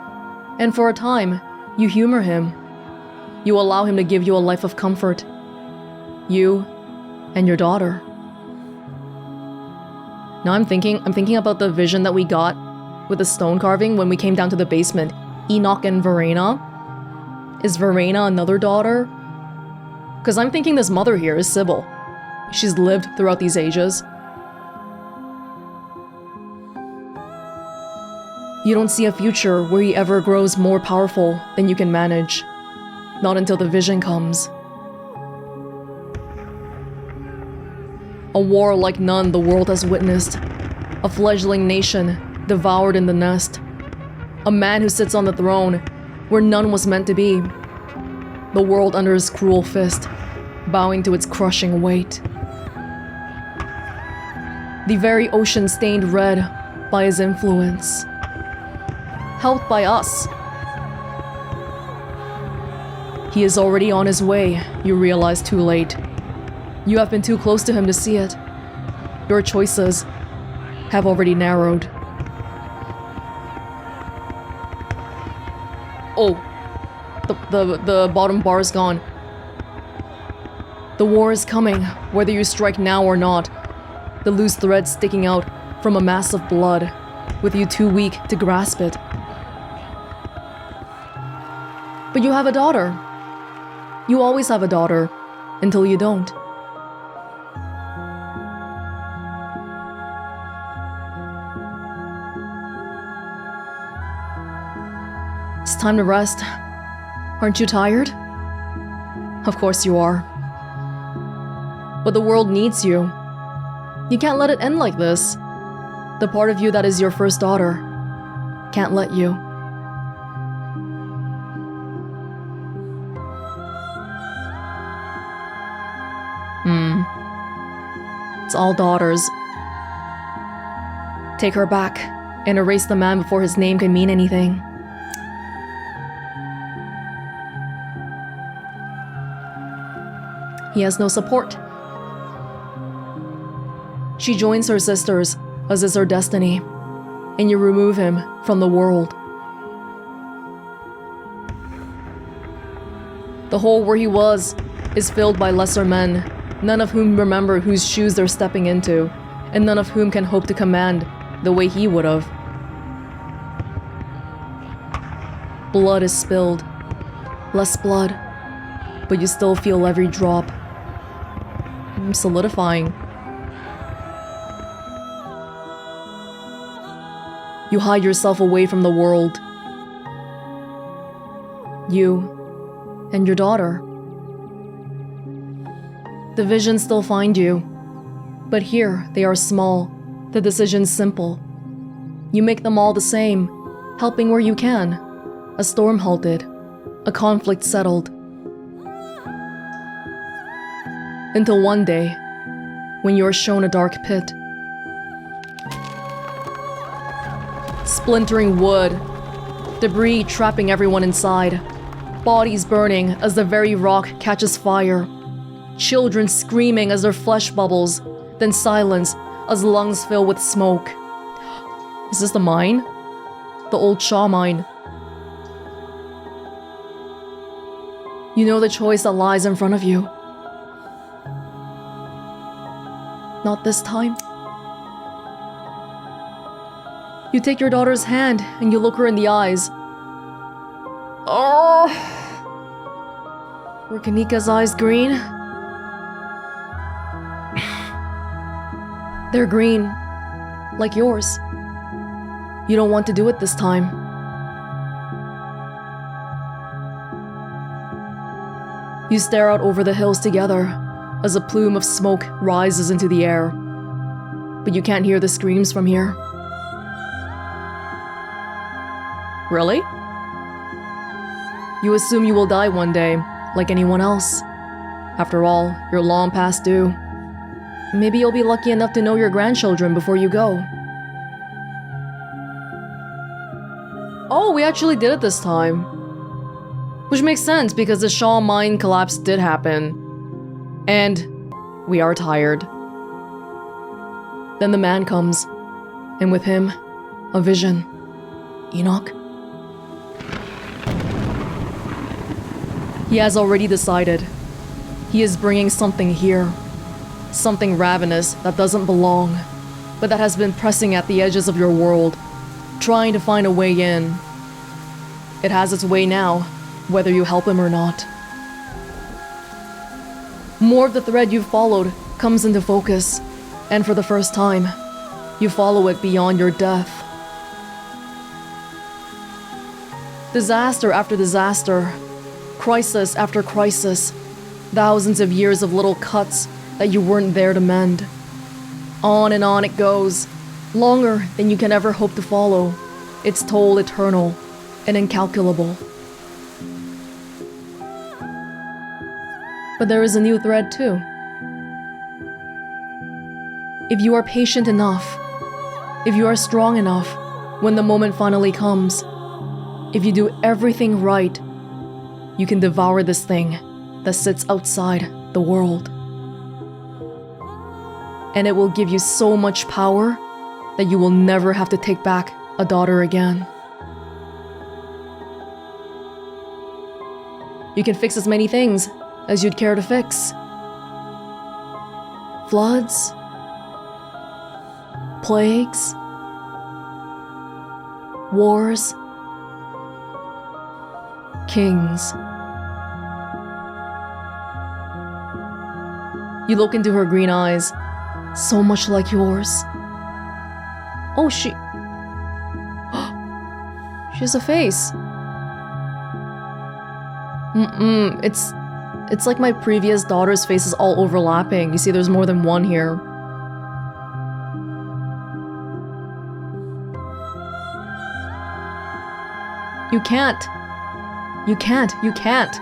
and for a time, you humor him. You allow him to give you a life of comfort. You and your daughter. Now I'm thinking about the vision that we got with the stone carving when we came down to the basement. Enoch and Verena. Is Verena another daughter? Because I'm thinking this mother here is Sybil. She's lived throughout these ages. You don't see a future where he ever grows more powerful than you can manage. Not until the vision comes. A war like none the world has witnessed. A fledgling nation devoured in the nest. A man who sits on the throne where none was meant to be. The world under his cruel fist, bowing to its crushing weight. The very ocean stained red by his influence. Helped by us. He is already on his way, you realize too late. You have been too close to him to see it. Your choices have already narrowed. Oh, the bottom bar is gone. The war is coming, whether you strike now or not. The loose thread sticking out from a mass of blood, with you too weak to grasp it. But you have a daughter. You always have a daughter, until you don't. It's time to rest. Aren't you tired? Of course you are. But the world needs you. You can't let it end like this. The part of you that is your first daughter can't let you. It's all daughters. Take her back and erase the man before his name can mean anything. He has no support. She joins her sisters, as is her destiny, and you remove him from the world. The hole where he was is filled by lesser men, none of whom remember whose shoes they're stepping into, and none of whom can hope to command the way he would have. Blood is spilled. Less blood, but you still feel every drop. I'm solidifying. You hide yourself away from the world. You and your daughter. The visions still find you, but here they are small, the decisions simple. You make them all the same, helping where you can. A storm halted, a conflict settled. Until one day, when you are shown a dark pit. Splintering wood, debris trapping everyone inside, bodies burning as the very rock catches fire, children screaming as their flesh bubbles, then silence as lungs fill with smoke. Is this the mine? The old Shaw mine. You know the choice that lies in front of you. Not this time. You take your daughter's hand and you look her in the eyes. Oh! Were Kanika's eyes green? They're green, like yours. You don't want to do it this time. You stare out over the hills together as a plume of smoke rises into the air. But you can't hear the screams from here. Really? You assume you will die one day, like anyone else. After all, you're long past due. Maybe you'll be lucky enough to know your grandchildren before you go. Oh, we actually did it this time. Which makes sense because the Shaw mine collapse did happen. And we are tired. Then the man comes, and with him, a vision. Enoch? He has already decided. He is bringing something here. Something ravenous that doesn't belong, but that has been pressing at the edges of your world, trying to find a way in. It has its way now, whether you help him or not. More of the thread you've followed comes into focus, and for the first time, you follow it beyond your death. Disaster after disaster, crisis after crisis, thousands of years of little cuts that you weren't there to mend. On and on it goes, longer than you can ever hope to follow, its toll eternal and incalculable. But there is a new thread too. If you are patient enough, if you are strong enough when the moment finally comes, if you do everything right, you can devour this thing that sits outside the world. And it will give you so much power that you will never have to take back a daughter again. You can fix as many things as you'd care to fix. Floods, plagues, wars, kings. You look into her green eyes, so much like yours. Oh, she has a face. It's like my previous daughter's face is all overlapping. You see, there's more than one here. You can't. You can't. You can't.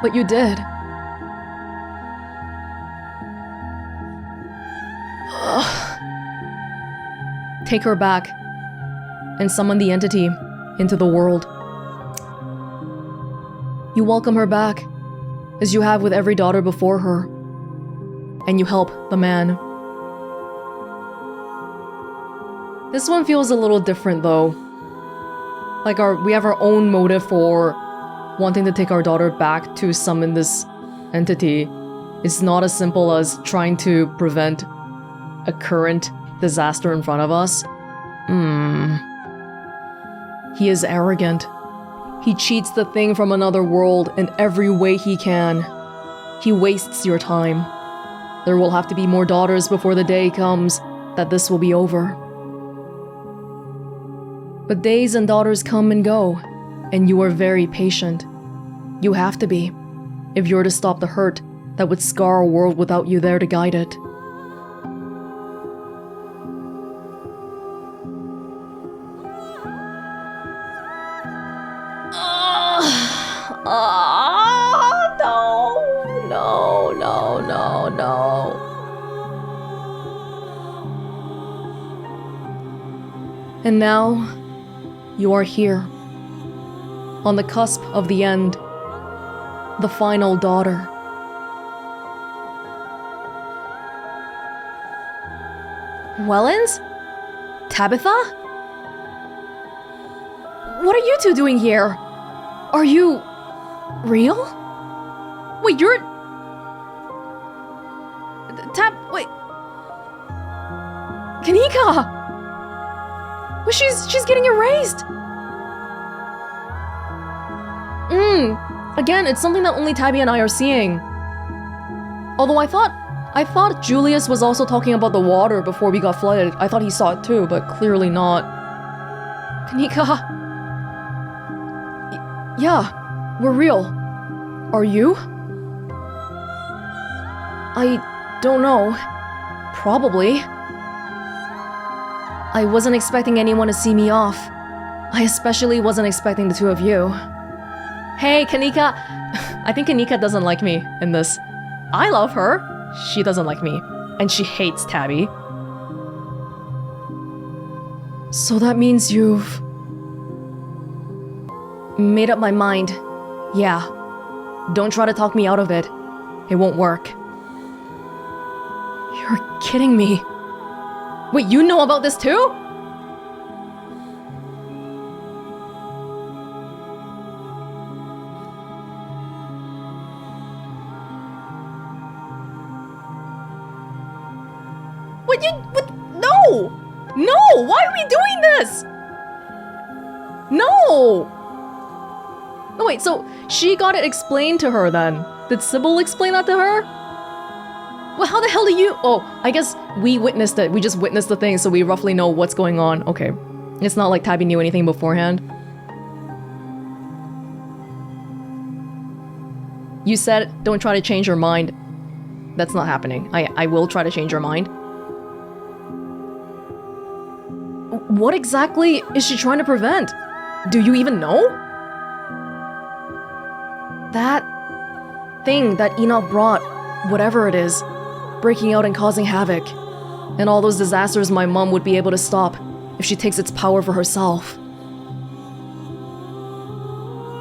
But you did. Take her back and summon the entity into the world. You welcome her back, as you have with every daughter before her, and you help the man. This one feels a little different though. Like we have our own motive for wanting to take our daughter back to summon this entity. It's not as simple as trying to prevent a current disaster in front of us. He is arrogant. He cheats the thing from another world in every way he can. He wastes your time. There will have to be more daughters before the day comes that this will be over. But days and daughters come and go, and you are very patient. You have to be, if you're to stop the hurt that would scar a world without you there to guide it. No. And now, you are here, on the cusp of the end, the final daughter. Welonz? Tabitha? What are you two doing here? Are you real? Wait, you're... wait... Kanika! Well, she's getting erased! Again, it's something that only Tabby and I are seeing. Although I thought Julius was also talking about the water before we got flooded. I thought he saw it too, but clearly not. Kanika... Yeah, we're real. Are you? I don't know. Probably. I wasn't expecting anyone to see me off. I especially wasn't expecting the two of you. Hey, Kanika! I think Kanika doesn't like me in this. I love her. She doesn't like me. And she hates Tabby. So that means you've... made up my mind. Yeah. Don't try to talk me out of it. It won't work. You're kidding me. Wait, you know about this too? What? No! No! Why are we doing this? No! No, wait, so she got it explained to her then. Did Sybil explain that to her? Well, how the hell do you... Oh, I guess we witnessed it. We just witnessed the thing, so we roughly know what's going on. Okay. It's not like Tabby knew anything beforehand. You said, don't try to change your mind. That's not happening. I will try to change your mind. What exactly is she trying to prevent? Do you even know? That thing that Enoch brought, whatever it is, breaking out and causing havoc. And all those disasters my mom would be able to stop if she takes its power for herself.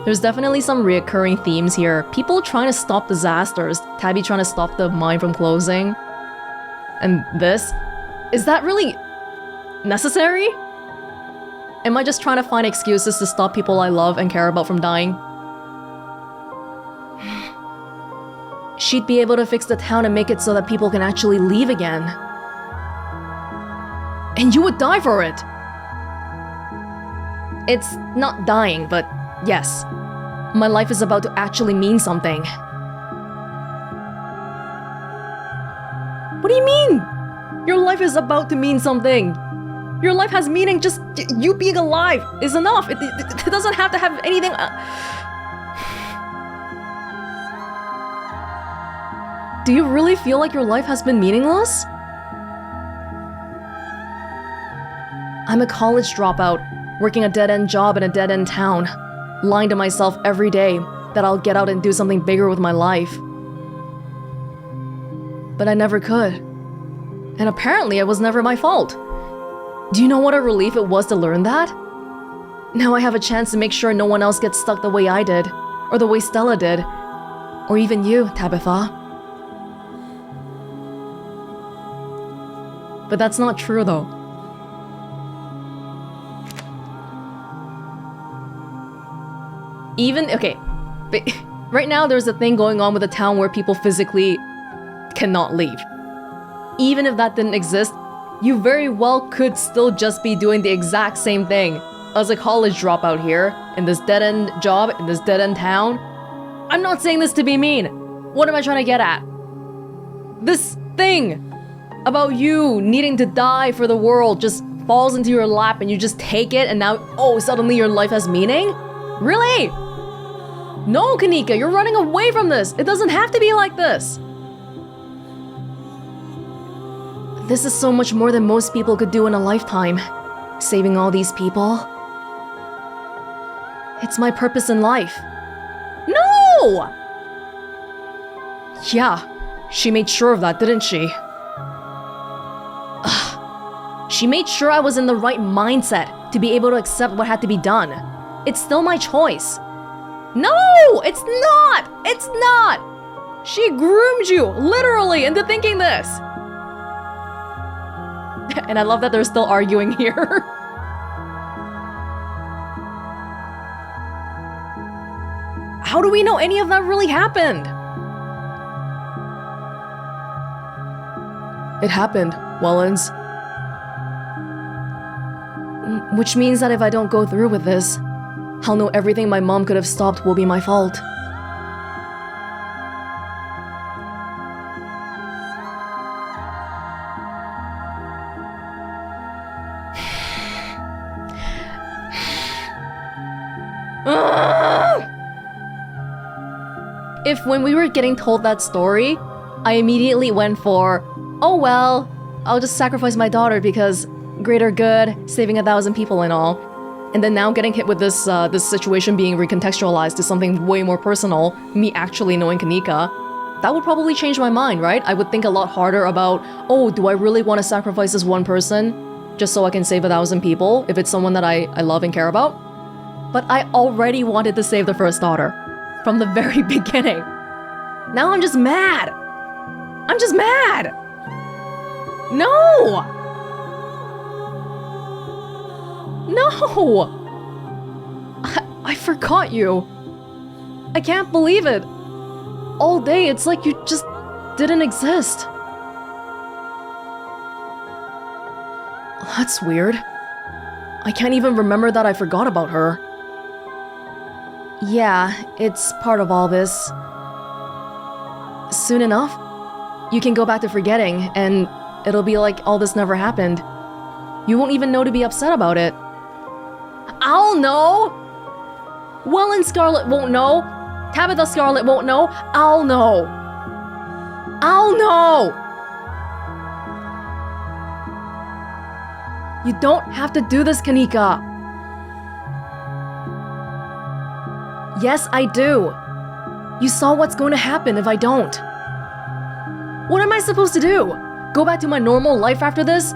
There's definitely some reoccurring themes here. People trying to stop disasters, Tabby trying to stop the mine from closing. And this? Is that really necessary? Am I just trying to find excuses to stop people I love and care about from dying? She'd be able to fix the town and make it so that people can actually leave again. And you would die for it! It's not dying, but yes. My life is about to actually mean something. What do you mean? Your life is about to mean something. Your life has meaning, just you being alive is enough. It doesn't have to have anything... Do you really feel like your life has been meaningless? I'm a college dropout, working a dead-end job in a dead-end town, lying to myself every day that I'll get out and do something bigger with my life. But I never could. And apparently it was never my fault. Do you know what a relief it was to learn that? Now I have a chance to make sure no one else gets stuck the way I did, or the way Stella did, or even you, Tabitha. But that's not true, though. Okay, but right now there's a thing going on with the town where people physically cannot leave. Even if that didn't exist, you very well could still just be doing the exact same thing as a college dropout here, in this dead-end job, in this dead-end town. I'm not saying this to be mean. What am I trying to get at? This thing about you needing to die for the world just falls into your lap and you just take it and now, oh, suddenly your life has meaning? Really? No, Kanika, you're running away from this. It doesn't have to be like this. This is so much more than most people could do in a lifetime. Saving all these people. It's my purpose in life. No! Yeah, she made sure of that, didn't she? She made sure I was in the right mindset to be able to accept what had to be done. It's still my choice. No, it's not! It's not! She groomed you, literally, into thinking this. And I love that they're still arguing here. How do we know any of that really happened? It happened, Welonz. Which means that if I don't go through with this, I'll know everything my mom could have stopped will be my fault. If when we were getting told that story, I immediately went for, oh well, I'll just sacrifice my daughter because greater good, saving 1,000 people and all. And then now getting hit with this this situation being recontextualized to something way more personal, me actually knowing Kanika, that would probably change my mind, right? I would think a lot harder about, oh, do I really want to sacrifice this one person just so I can save 1,000 people if it's someone that I love and care about? But I already wanted to save the first daughter from the very beginning. Now I'm just mad. I'm just mad. No! No! I forgot you. I can't believe it. All day, it's like you just didn't exist. That's weird. I can't even remember that I forgot about her. Yeah, it's part of all this. Soon enough, you can go back to forgetting, and it'll be like all this never happened. You won't even know to be upset about it. I'll know! Welonz Scarlet won't know. Tabitha Scarlet won't know. I'll know. I'll know! You don't have to do this, Kanika. Yes, I do. You saw what's going to happen if I don't. What am I supposed to do? Go back to my normal life after this?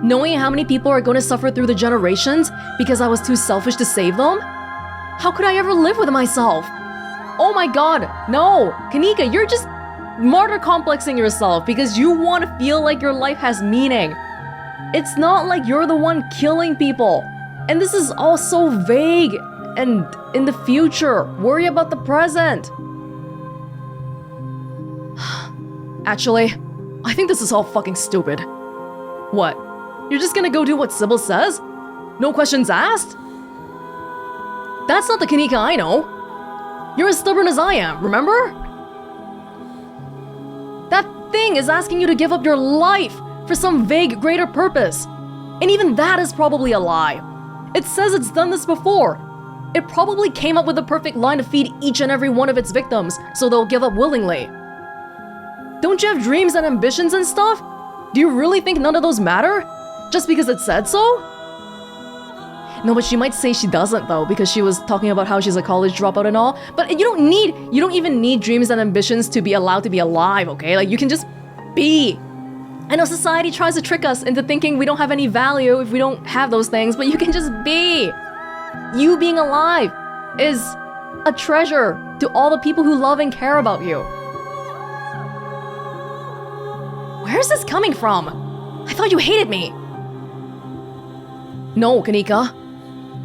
Knowing how many people are going to suffer through the generations because I was too selfish to save them? How could I ever live with myself? Oh my god, no! Kanika, you're just martyr complexing yourself because you want to feel like your life has meaning. It's not like you're the one killing people. And this is all so vague. And in the future, worry about the present. Actually, I think this is all fucking stupid. What? You're just gonna go do what Sybil says? No questions asked? That's not the Kanika I know. You're as stubborn as I am, remember? That thing is asking you to give up your life for some vague greater purpose. And even that is probably a lie. It says it's done this before. It probably came up with the perfect line to feed each and every one of its victims, so they'll give up willingly. Don't you have dreams and ambitions and stuff? Do you really think none of those matter? Just because it said so? No, but she might say she doesn't though, because she was talking about how she's a college dropout and all. But you don't even need dreams and ambitions to be allowed to be alive, okay? Like, you can just be. I know society tries to trick us into thinking we don't have any value if we don't have those things, but you can just be. You being alive is a treasure to all the people who love and care about you. Where's this coming from? I thought you hated me. No, Kanika.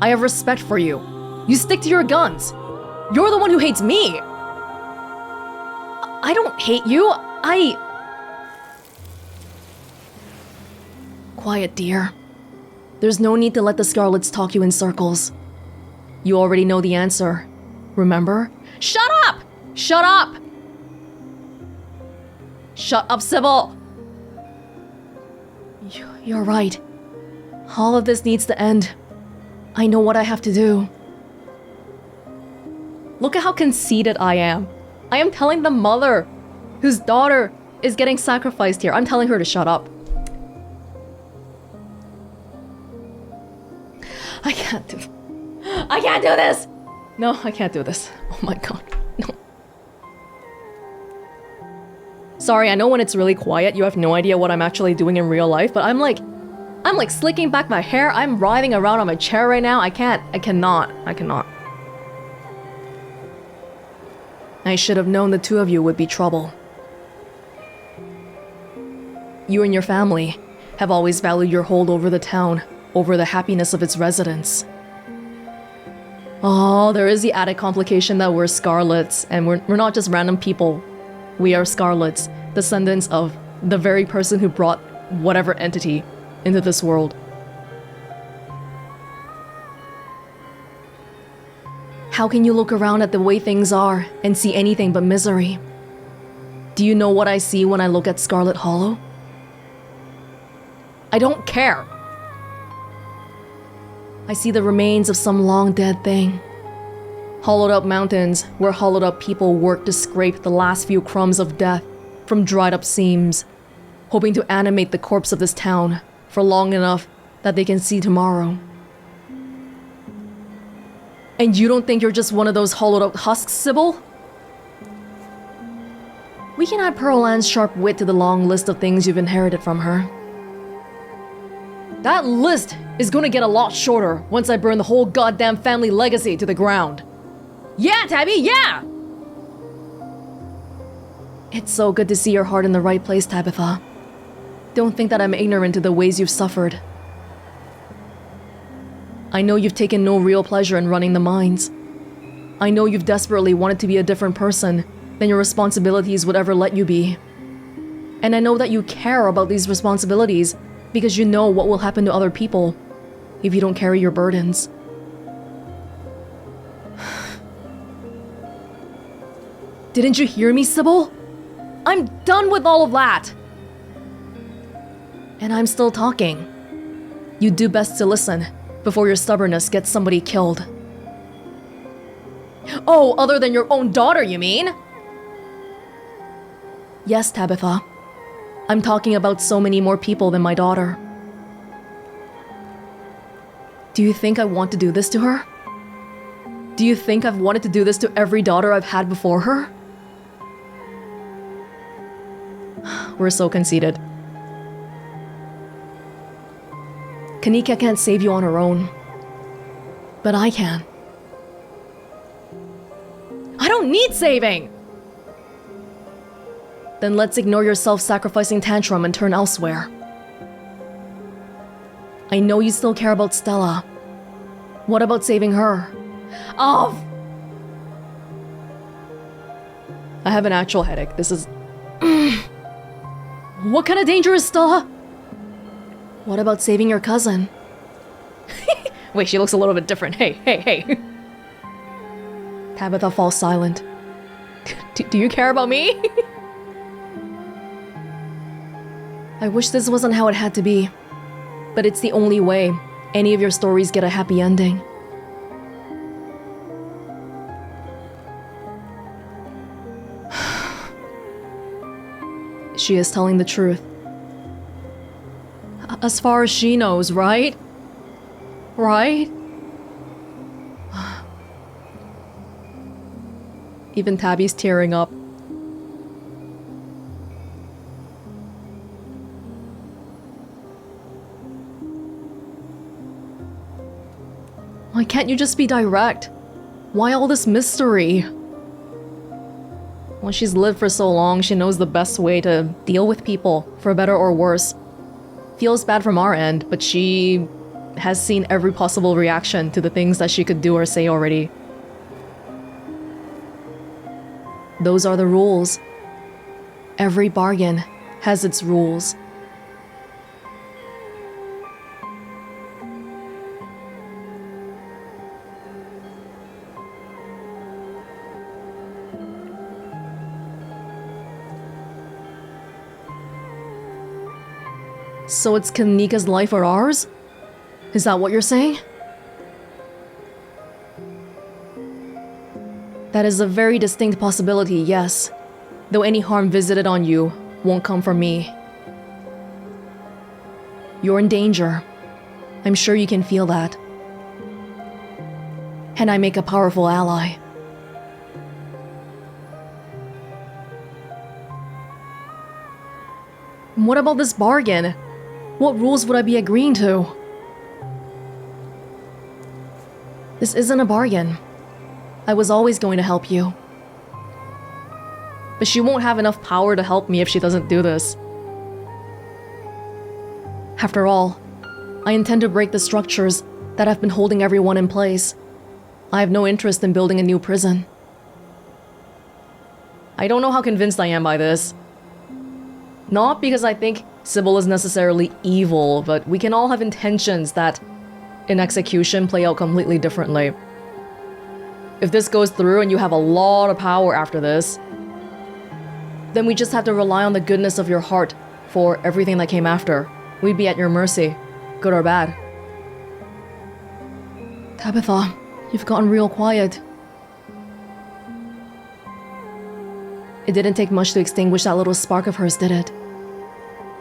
I have respect for you. You stick to your guns. You're the one who hates me. I don't hate you. Quiet, dear. There's no need to let the Scarlets talk you in circles. You already know the answer. Remember? Shut up! Shut up! Shut up, Sybil! You're right. All of this needs to end. I know what I have to do. Look at how conceited I am. I am telling the mother whose daughter is getting sacrificed here. I'm telling her to shut up. I can't do this! No, I can't do this. Oh my god, no. Sorry, I know when it's really quiet, you have no idea what I'm actually doing in real life, but I'm like slicking back my hair. I'm writhing around on my chair right now. I cannot. I should have known the two of you would be trouble. You and your family have always valued your hold over the town, over the happiness of its residents. Oh, there is the added complication that we're Scarlets, and we're not just random people. We are Scarlets, descendants of the very person who brought whatever entity into this world. How can you look around at the way things are and see anything but misery? Do you know what I see when I look at Scarlet Hollow? I don't care. I see the remains of some long-dead thing. Hollowed up mountains where hollowed up people work to scrape the last few crumbs of death from dried up seams, hoping to animate the corpse of this town for long enough that they can see tomorrow. And you don't think you're just one of those hollowed up husks, Sybil? We can add Pearl Ann's sharp wit to the long list of things you've inherited from her. That list is gonna get a lot shorter once I burn the whole goddamn family legacy to the ground. Yeah, Tabby, yeah! It's so good to see your heart in the right place, Tabitha. Don't think that I'm ignorant to the ways you've suffered. I know you've taken no real pleasure in running the mines. I know you've desperately wanted to be a different person than your responsibilities would ever let you be. And I know that you care about these responsibilities because you know what will happen to other people if you don't carry your burdens. Didn't you hear me, Sybil? I'm done with all of that! And I'm still talking. You'd do best to listen before your stubbornness gets somebody killed. Oh, other than your own daughter, you mean? Yes, Tabitha. I'm talking about so many more people than my daughter. Do you think I want to do this to her? Do you think I've wanted to do this to every daughter I've had before her? We're so conceited. Kanika can't save you on her own. But I can. I don't need saving! Then let's ignore your self-sacrificing tantrum and turn elsewhere. I know you still care about Stella. What about saving her? Oh! I have an actual headache. This is... What kind of danger is Stella? What about saving your cousin? Wait, she looks a little bit different. Hey. Tabitha falls silent. Do you care about me? I wish this wasn't how it had to be. But it's the only way any of your stories get a happy ending. She is telling the truth. As far as she knows, right? Right? Even Tabby's tearing up. Why can't you just be direct? Why all this mystery? When she's lived for so long, she knows the best way to deal with people, for better or worse. Feels bad from our end, but she has seen every possible reaction to the things that she could do or say already. Those are the rules. Every bargain has its rules. So it's Kanika's life or ours? Is that what you're saying? That is a very distinct possibility, yes. Though any harm visited on you won't come from me. You're in danger. I'm sure you can feel that. And I make a powerful ally. What about this bargain? What rules would I be agreeing to? This isn't a bargain. I was always going to help you. But she won't have enough power to help me if she doesn't do this. After all, I intend to break the structures that have been holding everyone in place. I have no interest in building a new prison. I don't know how convinced I am by this. Not because I think Sybil is necessarily evil, but we can all have intentions that, in execution, play out completely differently. If this goes through and you have a lot of power after this, then we just have to rely on the goodness of your heart for everything that came after. We'd be at your mercy, good or bad. Tabitha, you've gotten real quiet. It didn't take much to extinguish that little spark of hers, did it?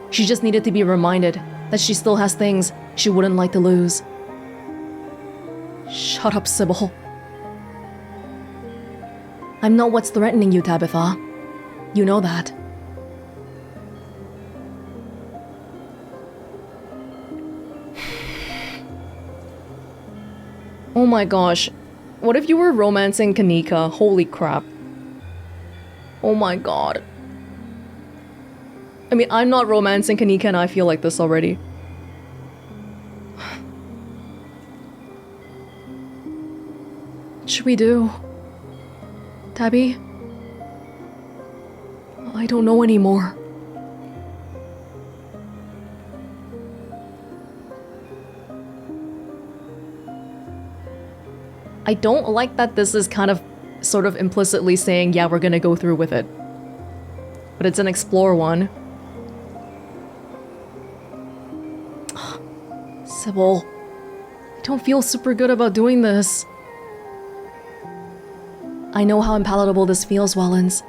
She just needed to be reminded that she still has things she wouldn't like to lose. Shut up, Sybil. I'm not what's threatening you, Tabitha. You know that. Oh my gosh. What if you were romancing Kanika? Holy crap. Oh my god. I mean, I'm not romancing Kanika and I feel like this already. What should we do? Tabby? I don't know anymore. I don't like that this is kind of sort of implicitly saying, yeah, we're gonna go through with it. But it's an explore one. Sybil, I don't feel super good about doing this. I know how unpalatable this feels, Welonz,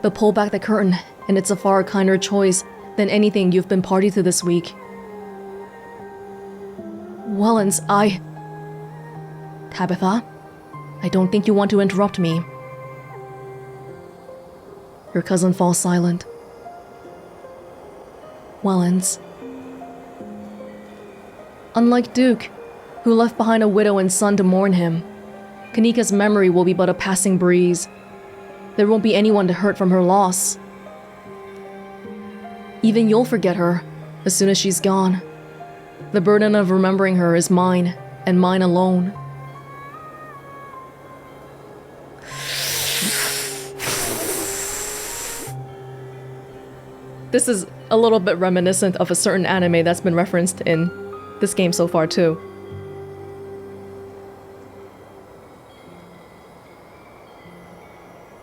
but pull back the curtain and it's a far kinder choice than anything you've been party to this week. Welonz, Tabitha, I don't think you want to interrupt me. Your cousin falls silent. Welonz. Unlike Duke, who left behind a widow and son to mourn him, Kanika's memory will be but a passing breeze. There won't be anyone to hurt from her loss. Even you'll forget her as soon as she's gone. The burden of remembering her is mine, and mine alone. This is a little bit reminiscent of a certain anime that's been referenced in this game so far too.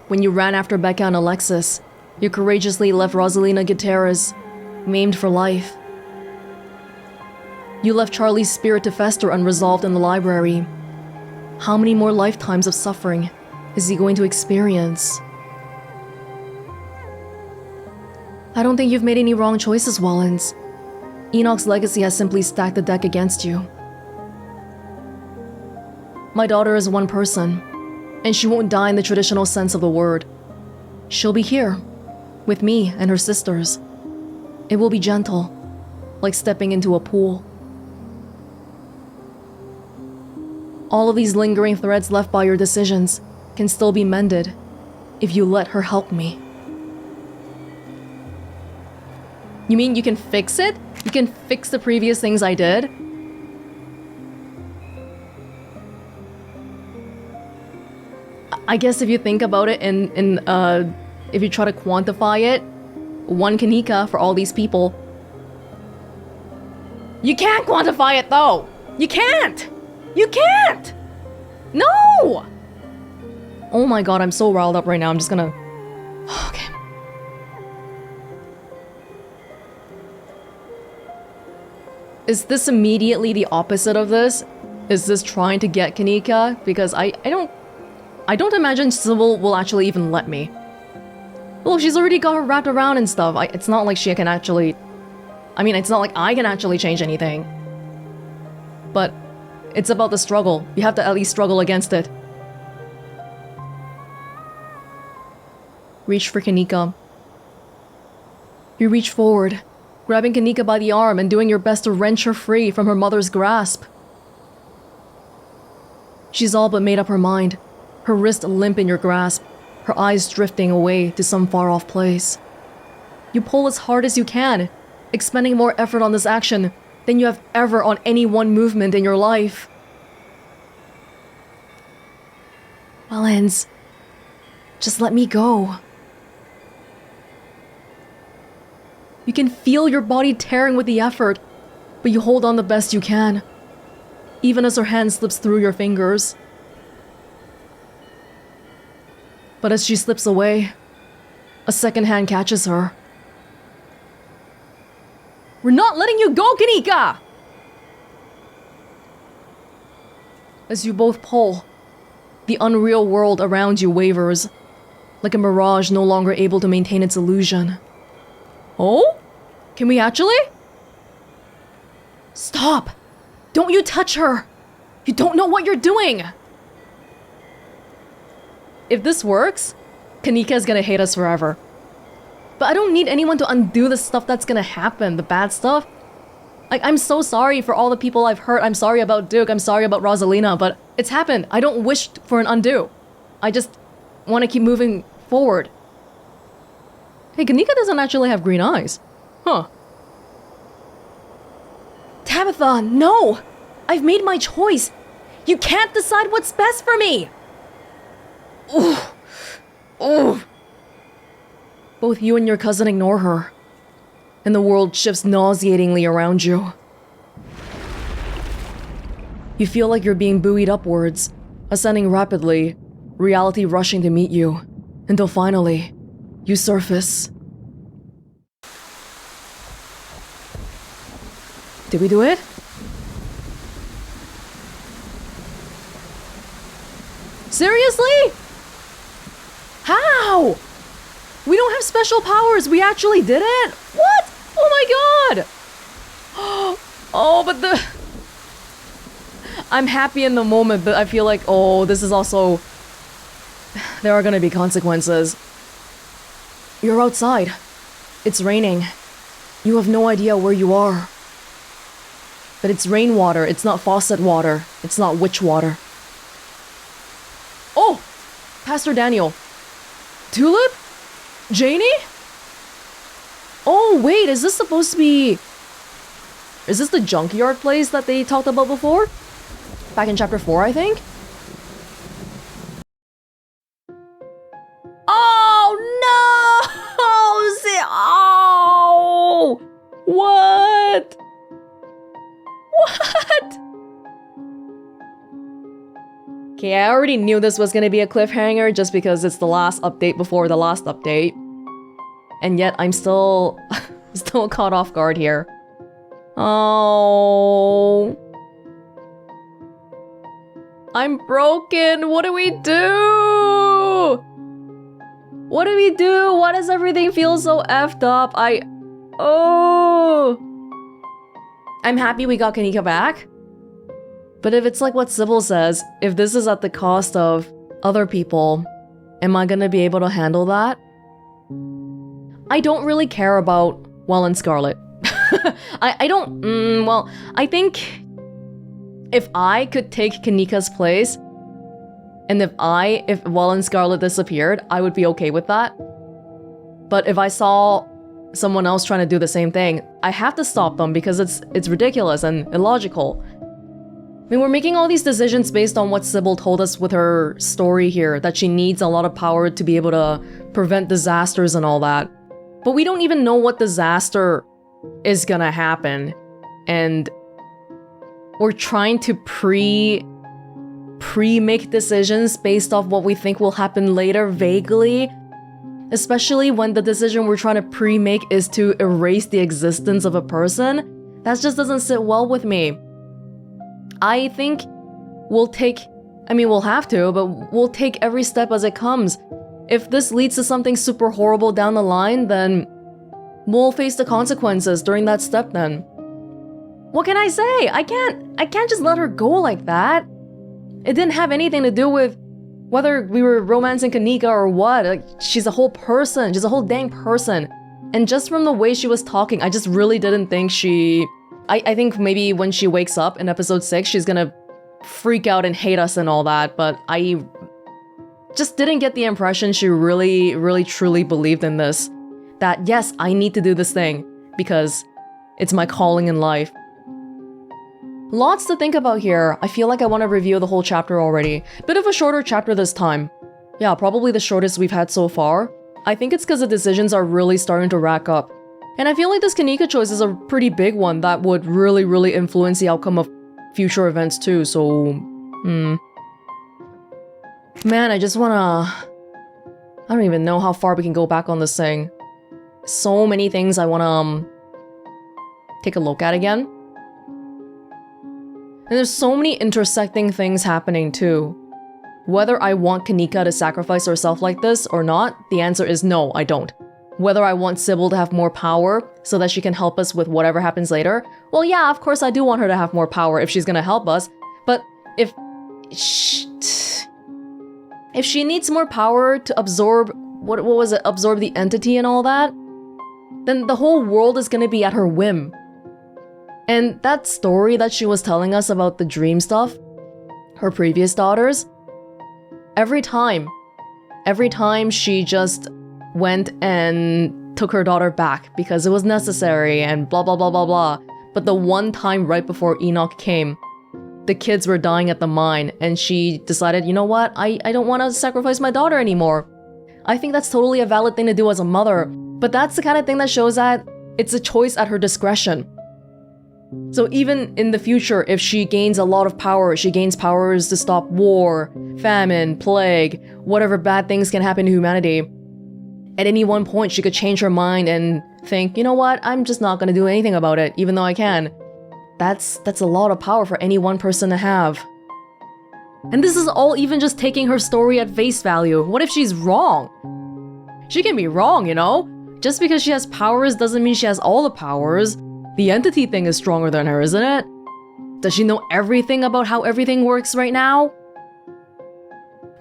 When you ran after Becca and Alexis, you courageously left Rosalina Gutierrez, maimed for life. You left Charlie's spirit to fester unresolved in the library. How many more lifetimes of suffering is he going to experience? I don't think you've made any wrong choices, Welonz. Enoch's legacy has simply stacked the deck against you. My daughter is one person, and she won't die in the traditional sense of the word. She'll be here, with me and her sisters. It will be gentle, like stepping into a pool. All of these lingering threads left by your decisions can still be mended if you let her help me. You mean you can fix it? You can fix the previous things I did? I guess if you think about it if you try to quantify it, one Kanika for all these people. You can't quantify it though! You can't! You can't! No! Oh my god, I'm so riled up right now. I'm just gonna... Okay. Is this immediately the opposite of this? Is this trying to get Kanika? Because I don't imagine Sybil will actually even let me. Well, she's already got her wrapped around and stuff. It's not like she can actually... I mean, it's not like I can actually change anything. But it's about the struggle. You have to at least struggle against it. Reach for Kanika. You reach forward, grabbing Kanika by the arm and doing your best to wrench her free from her mother's grasp. She's all but made up her mind, her wrist limp in your grasp, her eyes drifting away to some far-off place. You pull as hard as you can, expending more effort on this action than you have ever on any one movement in your life. Welonz, just let me go. You can feel your body tearing with the effort, but you hold on the best you can, even as her hand slips through your fingers. But as she slips away, a second hand catches her. We're not letting you go, Kanika! As you both pull, the unreal world around you wavers, like a mirage no longer able to maintain its illusion. Oh? Can we actually? Stop! Don't you touch her! You don't know what you're doing! If this works, Kanika's gonna hate us forever. But I don't need anyone to undo the stuff that's gonna happen, the bad stuff. Like, I'm so sorry for all the people I've hurt. I'm sorry about Duke, I'm sorry about Rosalina, but it's happened. I don't wish for an undo. I just want to keep moving forward. Hey, Kanika doesn't actually have green eyes. Huh. Tabitha, no! I've made my choice. You can't decide what's best for me! Ooh. Ooh. Both you and your cousin ignore her, and the world shifts nauseatingly around you. You feel like you're being buoyed upwards, ascending rapidly, reality rushing to meet you, until finally, you surface. Did we do it? Seriously? How? We don't have special powers. We actually did it? What? Oh my god. Oh, but I'm happy in the moment, but I feel like, oh, this is also... There are gonna be consequences. You're outside. It's raining. You have no idea where you are. But it's rainwater, it's not faucet water. It's not witch water. Oh! Pastor Daniel. Tulip? Janie? Oh, wait, is this supposed to be... Is this the junkyard place that they talked about before? Back in chapter 4, I think? Oh, no! Oh! What? What? Okay, I already knew this was gonna be a cliffhanger just because it's the last update before the last update. And yet I'm still caught off guard here. Oh. I'm broken. What do we do? What do we do? Why does everything feel so effed up? Oh. I'm happy we got Kanika back. But if it's like what Sybil says, if this is at the cost of other people, am I gonna be able to handle that? I don't really care about Welonz Scarlet. I don't, well, I think if I could take Kanika's place, and if Welonz Scarlet disappeared, I would be okay with that. But if I saw someone else trying to do the same thing, I have to stop them because it's ridiculous and illogical. I mean, we're making all these decisions based on what Sybil told us with her story here, that she needs a lot of power to be able to prevent disasters and all that. But we don't even know what disaster is gonna happen. And we're trying to pre-make decisions based off what we think will happen later vaguely. Especially when the decision we're trying to pre-make is to erase the existence of a person. That just doesn't sit well with me. I think we'll have to, but we'll take every step as it comes. If this leads to something super horrible down the line, then we'll face the consequences during that step then. What can I say? I can't just let her go like that. It didn't have anything to do with whether we were romancing Kanika or what. Like, she's a whole person. She's a whole dang person. And just from the way she was talking, I just really didn't think she... I think maybe when she wakes up in episode 6, she's gonna freak out and hate us and all that, but I just didn't get the impression she really, really, truly believed in this. That, yes, I need to do this thing, because it's my calling in life. Lots to think about here. I feel like I want to review the whole chapter already. Bit of a shorter chapter this time. Yeah, probably the shortest we've had so far. I think it's because the decisions are really starting to rack up. And I feel like this Kanika choice is a pretty big one that would really, really influence the outcome of future events too, so... Man, I just wanna... I don't even know how far we can go back on this thing. So many things I wanna, take a look at again. And there's so many intersecting things happening too. Whether I want Kanika to sacrifice herself like this or not, the answer is no, I don't. Whether I want Sybil to have more power so that she can help us with whatever happens later, well, yeah, of course I do want her to have more power if she's gonna help us, but if she needs more power to absorb, what was it, absorb the entity and all that, then the whole world is gonna be at her whim. And that story that she was telling us about the dream stuff, her previous daughters, every time she just went and took her daughter back because it was necessary and blah blah blah blah blah. But the one time right before Enoch came, the kids were dying at the mine and she decided, you know what, I don't want to sacrifice my daughter anymore. I think that's totally a valid thing to do as a mother, but that's the kind of thing that shows that it's a choice at her discretion. So even in the future, if she gains a lot of power, she gains powers to stop war, famine, plague, whatever bad things can happen to humanity. At any one point, she could change her mind and think, you know what, I'm just not gonna do anything about it, even though I can. That's a lot of power for any one person to have. And this is all even just taking her story at face value. What if she's wrong? She can be wrong, you know? Just because she has powers doesn't mean she has all the powers. The entity thing is stronger than her, isn't it? Does she know everything about how everything works right now?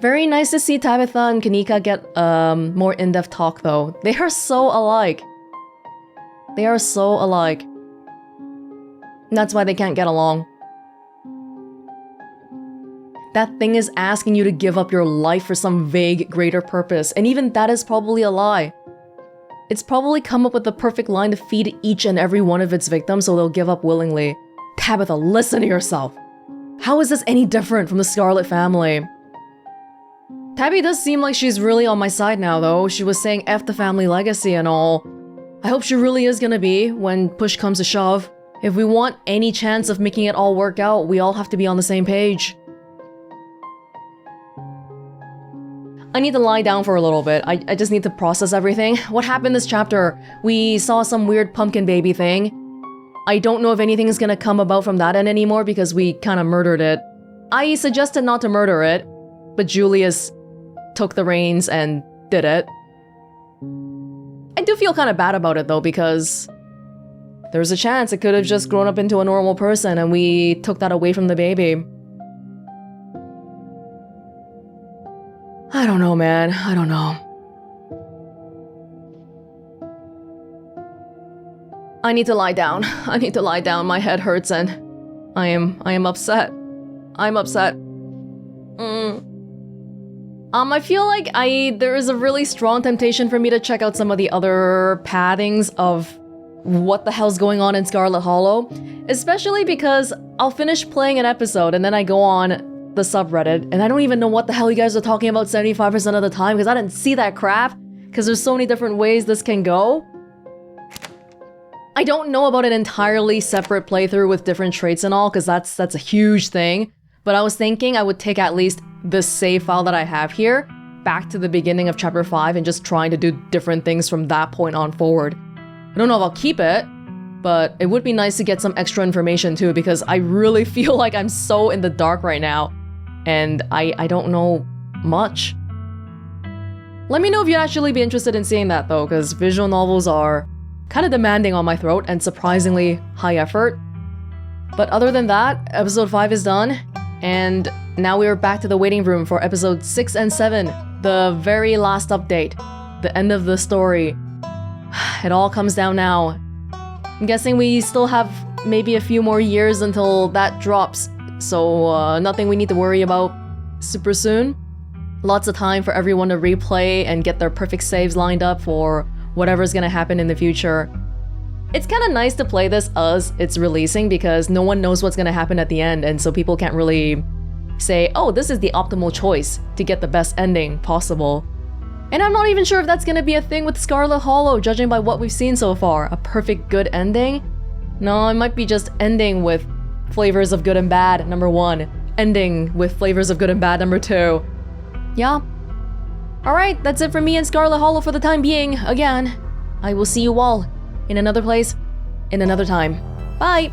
Very nice to see Tabitha and Kanika get more in-depth talk though. They are so alike. They are so alike. That's why they can't get along. That thing is asking you to give up your life for some vague greater purpose, and even that is probably a lie. It's probably come up with the perfect line to feed each and every one of its victims so they'll give up willingly. Tabitha, listen to yourself. How is this any different from the Scarlet family? Tabby does seem like she's really on my side now though. She was saying F the family legacy and all. I hope she really is gonna be when push comes to shove. If we want any chance of making it all work out, we all have to be on the same page. I need to lie down for a little bit. I just need to process everything. What happened this chapter? We saw some weird pumpkin baby thing. I don't know if anything is gonna come about from that end anymore because we kind of murdered it. I suggested not to murder it, but Julius took the reins and did it. I do feel kind of bad about it though because there's a chance it could have just grown up into a normal person and we took that away from the baby. I don't know, man. I don't know. I need to lie down. I need to lie down. My head hurts and I am upset. I'm upset. I feel like there is a really strong temptation for me to check out some of the other paddings of what the hell's going on in Scarlet Hollow, especially because I'll finish playing an episode and then I go on the subreddit and I don't even know what the hell you guys are talking about 75% of the time because I didn't see that crap because there's so many different ways this can go. I don't know about an entirely separate playthrough with different traits and all because that's a huge thing, but I was thinking I would take at least this save file that I have here back to the beginning of chapter 5 and just trying to do different things from that point on forward. I don't know if I'll keep it, but it would be nice to get some extra information too because I really feel like I'm so in the dark right now and I don't know much. Let me know if you'd actually be interested in seeing that though, because visual novels are kind of demanding on my throat and surprisingly high effort. But other than that, episode 5 is done, and now we are back to the waiting room for episode 6 and 7, the very last update, the end of the story. It all comes down now. I'm guessing we still have maybe a few more years until that drops, so nothing we need to worry about super soon. Lots of time for everyone to replay and get their perfect saves lined up for whatever's gonna happen in the future. It's kind of nice to play this as it's releasing because no one knows what's gonna happen at the end, and so people can't really say, oh, this is the optimal choice to get the best ending possible. And I'm not even sure if that's gonna be a thing with Scarlet Hollow, judging by what we've seen so far. A perfect good ending? No, it might be just ending with flavors of good and bad, number 1. Ending with flavors of good and bad, number 2. Yeah. Alright, that's it for me and Scarlet Hollow for the time being. Again, I will see you all in another place, in another time. Bye!